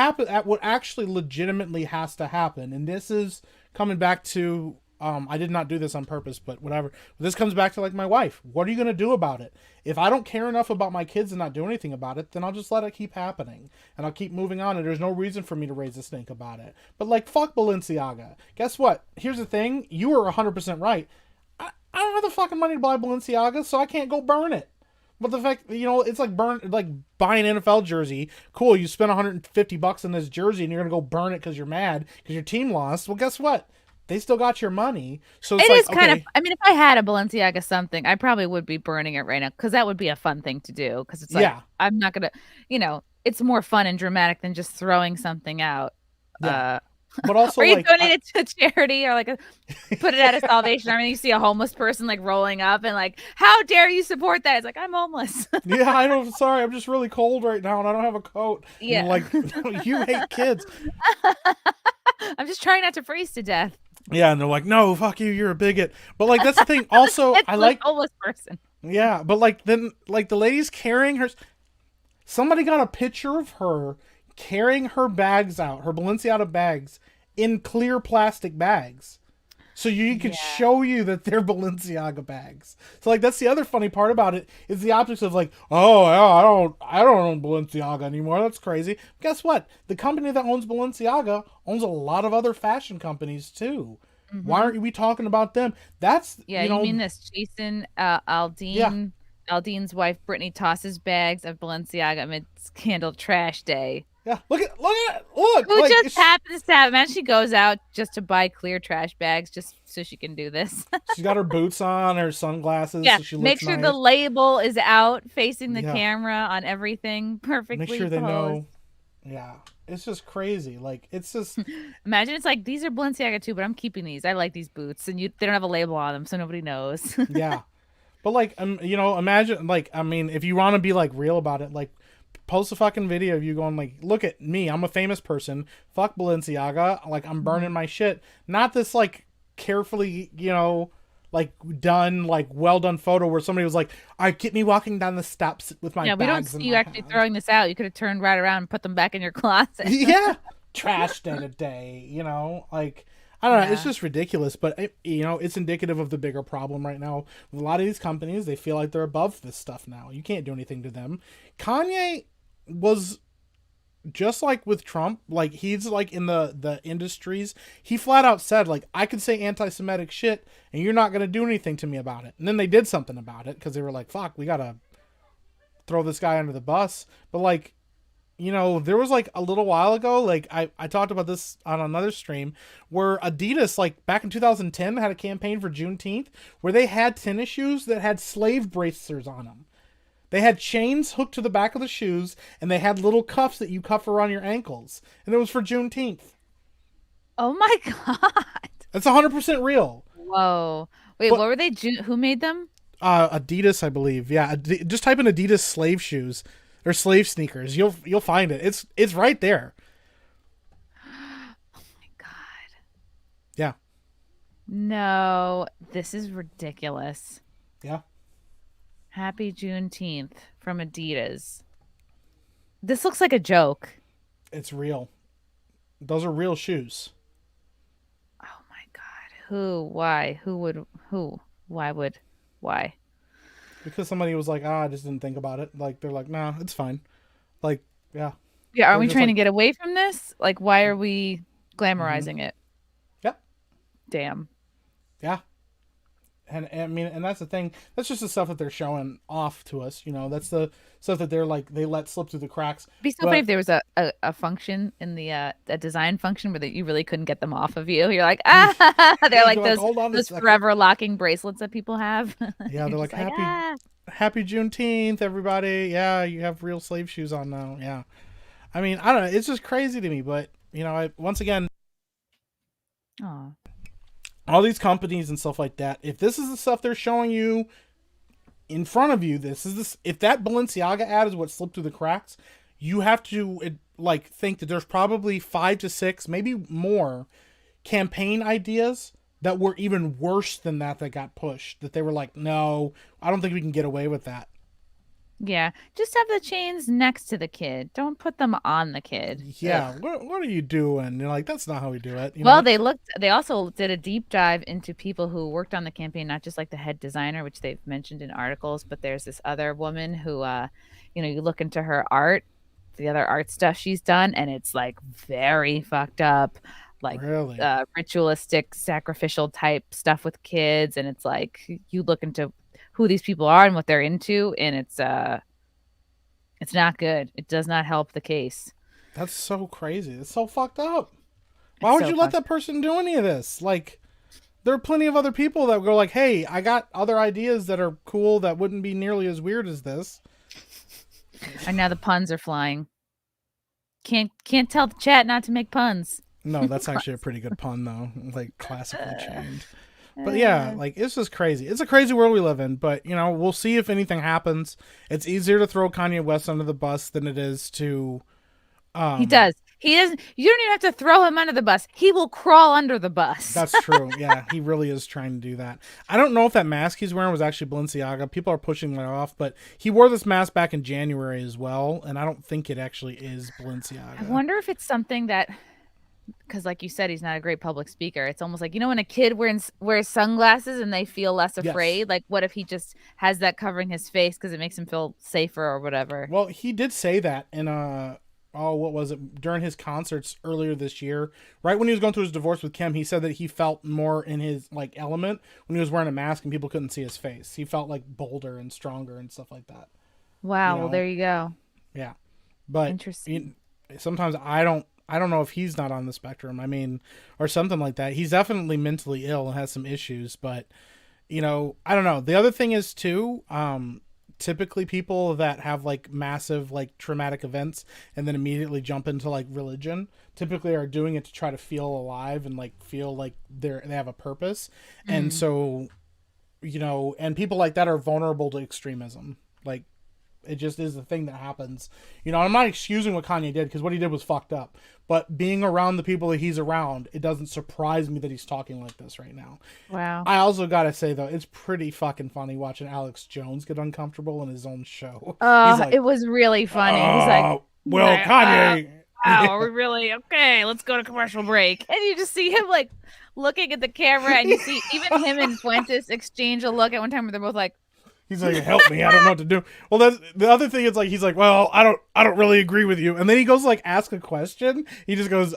actually legitimately has to happen, and this is coming back to, I did not do this on purpose, but whatever. This comes back to like my wife. What are you going to do about it? If I don't care enough about my kids and not do anything about it, then I'll just let it keep happening. And I'll keep moving on, and there's no reason for me to raise a stink about it. But like, fuck Balenciaga. Guess what? Here's the thing. You were 100% right. I don't have the fucking money to buy Balenciaga, so I can't go burn it. But the fact, you know, it's like buying an NFL jersey. Cool, you spent $150 on this jersey and you're going to go burn it because you're mad because your team lost. Well, guess what? They still got your money. So it's is kind of, I mean, if I had a Balenciaga something, I probably would be burning it right now because that would be a fun thing to do. Because it's like, I'm not going to, you know, it's more fun and dramatic than just throwing something out. Yeah. But also, or you donate it to a charity or like put it at a Salvation Army. You see a homeless person like rolling up and like, how dare you support that? It's like, I'm homeless. Yeah, I know. Sorry, I'm just really cold right now and I don't have a coat. Yeah. And like, you hate kids. I'm just trying not to freeze to death. Yeah, and they're like, no, fuck you, you're a bigot. But like, that's the thing. Also, I like homeless person. Yeah, but like then like the lady's carrying her. Somebody got a picture of her carrying her bags out, her Balenciaga bags, in clear plastic bags. So you can show you that they're Balenciaga bags. So like that's the other funny part about it is the optics of like, oh yeah, I don't own Balenciaga anymore. That's crazy. Guess what? The company that owns Balenciaga owns a lot of other fashion companies too. Mm-hmm. Why aren't we talking about them? That's you mean this Jason Aldean? Yeah. Aldean's wife Brittany tosses bags of Balenciaga amid scandal trash day. Yeah, look! Who like, just happens to have? Man, she goes out just to buy clear trash bags, just so she can do this. She's got her boots on, her sunglasses. Yeah, so she looks make sure nice. the label is out, facing the camera on everything perfectly. Make sure they know. Yeah, it's just crazy. Like it's just. Imagine it's like these are Balenciaga too, but I'm keeping these. I like these boots, and they don't have a label on them, so nobody knows. Yeah, but like you know, imagine like I mean, if you want to be like real about it, like. Post a fucking video of you going like, look at me, I'm a famous person. Fuck Balenciaga. Like, I'm burning my shit. Not this, like, carefully, you know, like, done, like, well done photo where somebody was like, all right, get me walking down the steps with my bags. Yeah, we don't see you actually throwing this out. You could have turned right around and put them back in your closet. Yeah. Trash day to day, you know? Like, I don't know. It's just ridiculous. But, you know, it's indicative of the bigger problem right now. A lot of these companies, they feel like they're above this stuff now. You can't do anything to them. Kanye was just like with Trump, like he's like in the industries, he flat out said like I could say anti-Semitic shit and you're not gonna do anything to me about it. And then they did something about it because they were like, fuck, we gotta throw this guy under the bus. But like, you know, there was like a little while ago, like I talked about this on another stream where Adidas, like back in 2010, had a campaign for Juneteenth where they had tennis shoes that had slave bracers on them. They had chains hooked to the back of the shoes, and they had little cuffs that you cuff around your ankles. And it was for Juneteenth. Oh my God. That's 100% real. Whoa. Wait, what were they? Who made them? Adidas, I believe. Yeah, just type in Adidas slave shoes or slave sneakers. You'll find it. It's right there. Oh my God. Yeah. No, this is ridiculous. Yeah. Happy Juneteenth from Adidas. This looks like a joke. It's real. Those are real shoes. Oh my God. Who? Why? Who would? Who? Why would? Why? Because somebody was like, I just didn't think about it. Like, they're like, nah, it's fine. Like, yeah. Yeah, aren't They're we just trying to like- get away from this? Like, why are we glamorizing it? Yep. Damn. Yeah. And I mean, and that's the thing. That's just the stuff that they're showing off to us. You know, that's the stuff that they're like they let slip through the cracks. It'd be so funny if there was a function in the a design function where you really couldn't get them off of you. You're like, they're like You're like, those "Hold on a those second." forever locking bracelets that people have. Yeah, they're You're like, just happy Juneteenth, everybody. Yeah, you have real slave shoes on now. Yeah. I mean, I don't know. It's just crazy to me, but you know, once again, Aw. all these companies and stuff like that, if this is the stuff they're showing you in front of you, if that Balenciaga ad is what slipped through the cracks, you have to like think that there's probably 5 to 6, maybe more campaign ideas that were even worse than that got pushed, that they were like, no, I don't think we can get away with that. Yeah, just have the chains next to the kid. Don't put them on the kid. Yeah, Ugh. what are you doing? You're like, that's not how we do it. You Well, know? they also did a deep dive into people who worked on the campaign, not just like the head designer, which they've mentioned in articles, but there's this other woman who, you look into her art, the other art stuff she's done, and it's like very fucked up, like Really? ritualistic, sacrificial type stuff with kids. And it's like, you look into who these people are and what they're into, and it's not good. It does not help the case. That's so crazy. It's so fucked up. Why would you let that person do any of this? Like, there are plenty of other people that go like, hey, I got other ideas that are cool that wouldn't be nearly as weird as this. And now the puns are flying. Can't tell the chat not to make puns. No, that's actually a pretty good pun, though. Like, classically chained. But yeah, like, it's just crazy. It's a crazy world we live in, but, you know, we'll see if anything happens. It's easier to throw Kanye West under the bus than it is to... He does. He doesn't. You don't even have to throw him under the bus. He will crawl under the bus. That's true. Yeah, he really is trying to do that. I don't know if that mask he's wearing was actually Balenciaga. People are pushing that off, but he wore this mask back in January as well, and I don't think it actually is Balenciaga. I wonder if it's something that... Because like you said, he's not a great public speaker. It's almost like, when a kid wears sunglasses and they feel less afraid. Yes. Like, what if he just has that covering his face because it makes him feel safer or whatever? Well, he did say that in what was it, during his concerts earlier this year, right when he was going through his divorce with Kim. He said that he felt more in his like element when he was wearing a mask and people couldn't see his face. He felt like bolder and stronger and stuff like that. Wow. Well, there you go. Yeah, but Interesting. Sometimes I don't know if he's not on the spectrum. I mean, or something like that. He's definitely mentally ill and has some issues, but I don't know. The other thing is too, typically people that have like massive like traumatic events and then immediately jump into like religion typically are doing it to try to feel alive and like feel like they have a purpose. And so, and people like that are vulnerable to extremism. Like, it just is the thing that happens. I'm not excusing what Kanye did because what he did was fucked up. But being around the people that he's around, it doesn't surprise me that he's talking like this right now. Wow. I also got to say, though, it's pretty fucking funny watching Alex Jones get uncomfortable in his own show. It was really funny. He's like, well, Kanye. wow, are we really? Okay, let's go to commercial break. And you just see him like looking at the camera and you see even him and Fuentes exchange a look at one time where they're both like, he's like, help me, I don't know what to do. Well, that's the other thing is like, he's like, well, I don't really agree with you. And then he goes like, ask a question. He just goes,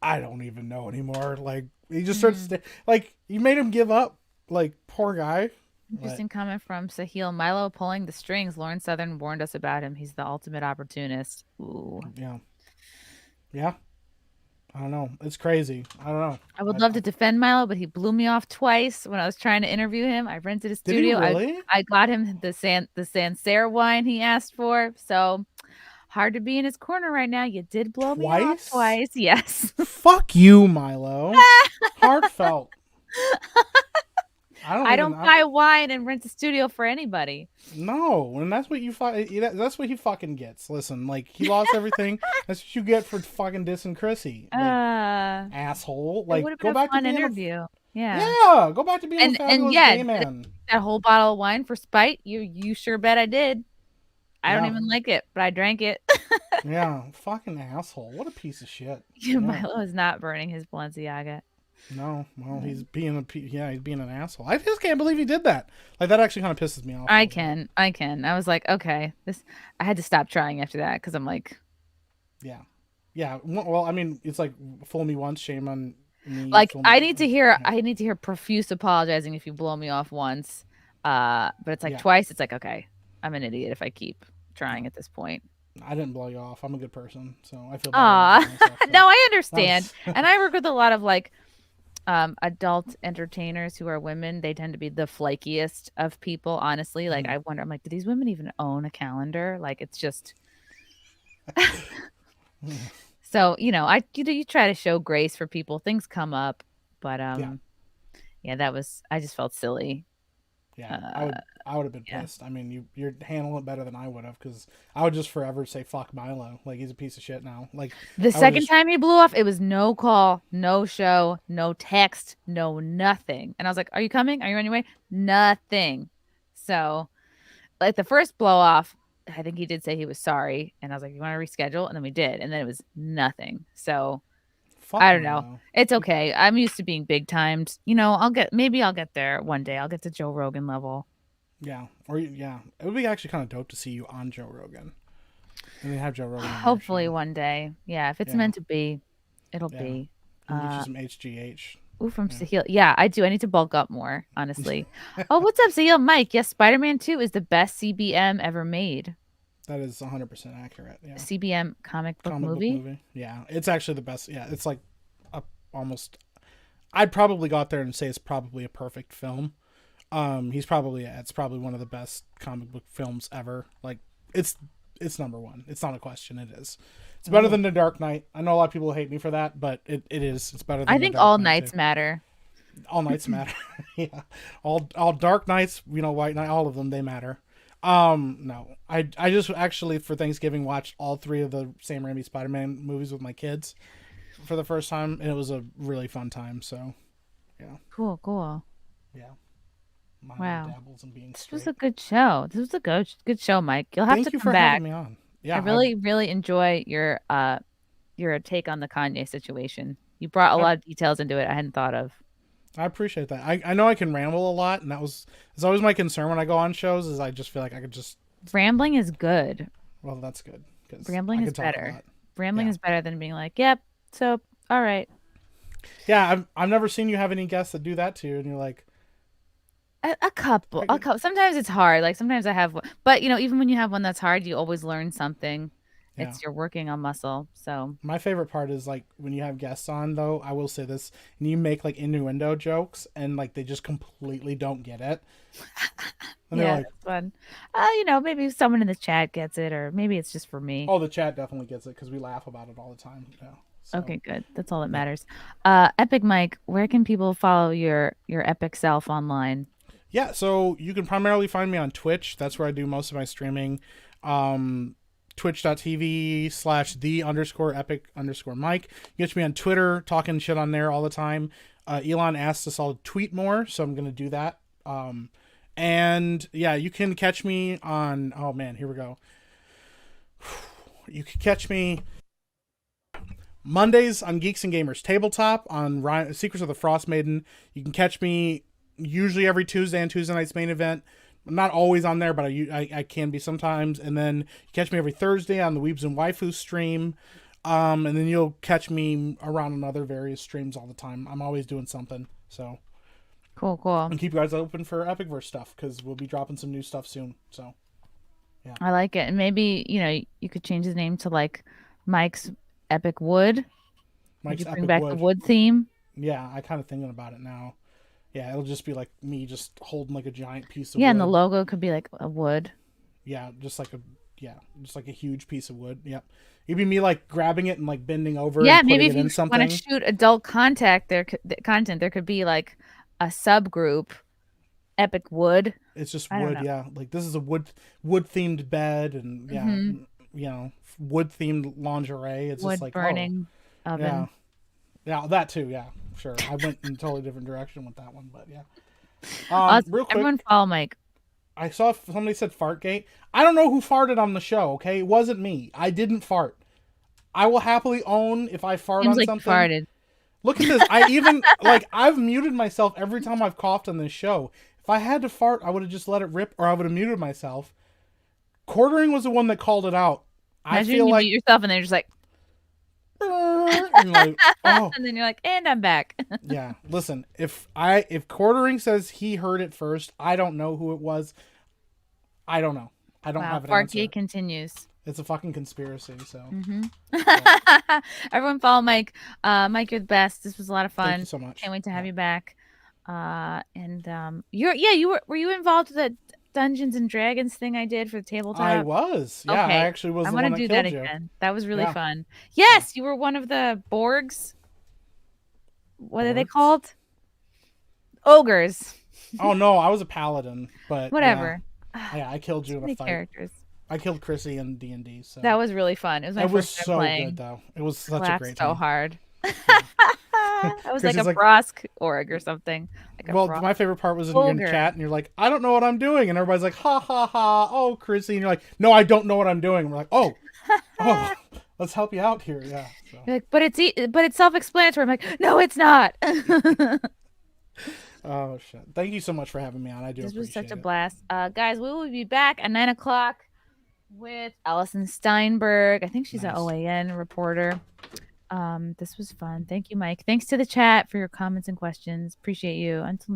I don't even know anymore. Like, he just starts like, you made him give up. Like, poor guy. Interesting comment from Sahil. Milo pulling the strings. Lauren Southern warned us about him. He's the ultimate opportunist. Ooh. Yeah. I don't know. It's crazy. I don't know. I would love to defend Milo, but he blew me off twice when I was trying to interview him. I rented a studio. Did he really? I got him the Sancerre wine he asked for. So hard to be in his corner right now. You did blow me off twice. Yes. Fuck you, Milo. Heartfelt. I don't buy wine and rent a studio for anybody. No, and that's what that's what he fucking gets. Listen, like, he lost everything. That's what you get for fucking dissing Chrissy. Like, asshole. Like, go back to being interview. Yeah, go back to being a fabulous gay man. That whole bottle of wine for spite. You sure bet I did. I don't even like it, but I drank it. Yeah, fucking asshole. What a piece of shit. Milo is not burning his Balenciaga. No, well, he's being an asshole. I just can't believe he did that. Like, that actually kind of pisses me off. I can. I was like, okay, I had to stop trying after that because I'm like, Yeah. Yeah. Well, I mean, it's like fool me once, shame on me. Like fool me I need to hear yeah. I need to hear profuse apologizing if you blow me off once. But it's like Yeah. twice, it's like, okay, I'm an idiot if I keep trying at this point. I didn't blow you off. I'm a good person, so I feel better Aw. about myself, so. No, I understand. That's- And I work with a lot of like adult entertainers who are women. They tend to be the flakiest of people, honestly. Like I wonder, I'm like, do these women even own a calendar? Like it's just so, you try to show grace for people. Things come up, but yeah, that was I just felt silly. Yeah, I would have been pissed. I mean, you're handling it better than I would have, because I would just forever say fuck Milo. Like he's a piece of shit now. Like The second time he blew off, it was no call, no show, no text, no nothing. And I was like, "Are you coming? Are you on your way?" Nothing. So, like the first blow off, I think he did say he was sorry, and I was like, "You want to reschedule?" And then we did, and then it was nothing. So. Fuck I don't know. Milo. It's okay. I'm used to being big timed. I'll get there one day. I'll get to Joe Rogan level. Yeah, it would be actually kind of dope to see you on Joe Rogan, and then have Joe Rogan. Hopefully one day. Yeah, if it's meant to be, it'll be. Get you some HGH. Ooh, from Sahil. Yeah, I do. I need to bulk up more, honestly. Oh, what's up, Sahil? Mike, yes, Spider-Man 2 is the best CBM ever made. That is 100% accurate. Yeah. CBM comic book movie? Yeah, it's actually the best. Yeah, it's like almost. I'd probably go out there and say it's probably a perfect film. It's probably one of the best comic book films ever. Like it's number one. It's not a question. It is. It's better than The Dark Knight. I know a lot of people hate me for that, but it is. It's better than I The think Dark all Knight nights too. matter. All nights matter. Yeah, all Dark Knights. White Knight. All of them, they matter. No, I just actually for Thanksgiving watched all 3 of the Sam Raimi Spider-Man movies with my kids for the first time, and it was a really fun time. So, yeah. Cool. Yeah. Wow. Dabbles in being This was straight. a good show. This was a good show, Mike. You'll have Thank to you come for back. having me on. Yeah, I really enjoy your take on the Kanye situation. You brought a lot of details into it I hadn't thought of. I appreciate that. I know I can ramble a lot, and it's always my concern when I go on shows is I just feel like I could just. Rambling is good. Well, that's good. 'Cause Rambling I is can talk a better. lot. Rambling Yeah. is better than being like, "Yep, so all right." Yeah, I've never seen you have any guests that do that to you, and you're like, A couple. Sometimes it's hard. Like sometimes I have, but even when you have one that's hard, you always learn something. Yeah. You're working on muscle. So my favorite part is like when you have guests on, though. I will say this, and you make like innuendo jokes, and like they just completely don't get it. And they're like, that's fun. Maybe someone in the chat gets it, or maybe it's just for me. "Oh, the chat definitely gets it because we laugh about it all the time." Yeah. So. Okay, good. That's all that matters. Epic Mike, where can people follow your epic self online? Yeah, so you can primarily find me on Twitch. That's where I do most of my streaming. Twitch.tv/the_epic_Mike. You get me on Twitter, talking shit on there all the time. Elon asked us all to tweet more, so I'm going to do that. And yeah, you can catch me on, oh man, here we go. You can catch me Mondays on Geeks and Gamers Tabletop on Secrets of the Frost Maiden. You can catch me usually every Tuesday and Tuesday night's main event. I'm not always on there, but I can be sometimes. And then you catch me every Thursday on the Weebs and Waifus stream. And then you'll catch me around on other various streams all the time. I'm always doing something. So Cool. and keep you guys open for EpicVerse stuff because we'll be dropping some new stuff soon. So yeah, I like it. And maybe, you could change his name to like Mike's Epic Wood. Mike's Would you bring Epic back Wood. the wood theme? Yeah, I kind of thinking about it now. Yeah, it'll just be like me just holding like a giant piece of wood. Yeah, and the logo could be like a wood. Yeah, just like a huge piece of wood. Yep. It'd be me like grabbing it and like bending over. Yeah, and maybe putting if it in you something. want to shoot adult content, there could be like a subgroup, Epic Wood. It's just I don't wood. know. Yeah, like this is a wood themed bed, and yeah, wood themed lingerie. It's Wood just like burning oven. Yeah, that too. Yeah, sure. I went in a totally different direction with that one, but yeah. Awesome. Real quick, Everyone follow Mike. I saw somebody said Fartgate. I don't know who farted on the show. Okay, it wasn't me. I didn't fart. I will happily own if I fart Seems on like something. you farted. Look at this. I even I've muted myself every time I've coughed on this show. If I had to fart, I would have just let it rip, or I would have muted myself. Quartering was the one that called it out. I Imagine feel you like mute yourself and then you're just like, and you're like, oh, And then you're like, and I'm back. yeah. Listen, if Quartering says he heard it first, I don't know who it was. I don't know. I don't have an answer. Fargate continues. It's a fucking conspiracy. So Everyone follow Mike. Mike, you're the best. This was a lot of fun. thank you so much. Can't wait to have you back. Were you involved with the Dungeons and Dragons thing I did for the tabletop? I was. Yeah, Okay. I actually was. I want to do that again. That was really Yeah. fun. Yes, you were one of the Borgs. What are they Borgs? called? Ogres. Oh no, I was a paladin, but Whatever. Yeah, I killed you in Many a fight. characters. I killed Chrissie in D&D. So That was really fun. It was my it was first time so playing. good though. It was such a Laughed great so time. hard. I was like Chrissy's a like- Brosk org or something. Like a Well, Brosk. my favorite part was in your Ogre. chat, and you're like, "I don't know what I'm doing," and everybody's like, "Ha ha ha!" Oh, Chrissie, and you're like, "No, I don't know what I'm doing." And we're like, "Oh, let's help you out here." Yeah. So. You're like, but it's self-explanatory. I'm like, no, it's not. Oh shit! Thank you so much for having me on. I do. This was appreciate such a it. blast. Guys, we will be back at 9:00 with Allison Steinberg. I think she's an Nice. OAN reporter. This was fun. Thank you, Mike. Thanks to the chat for your comments and questions. Appreciate you. Until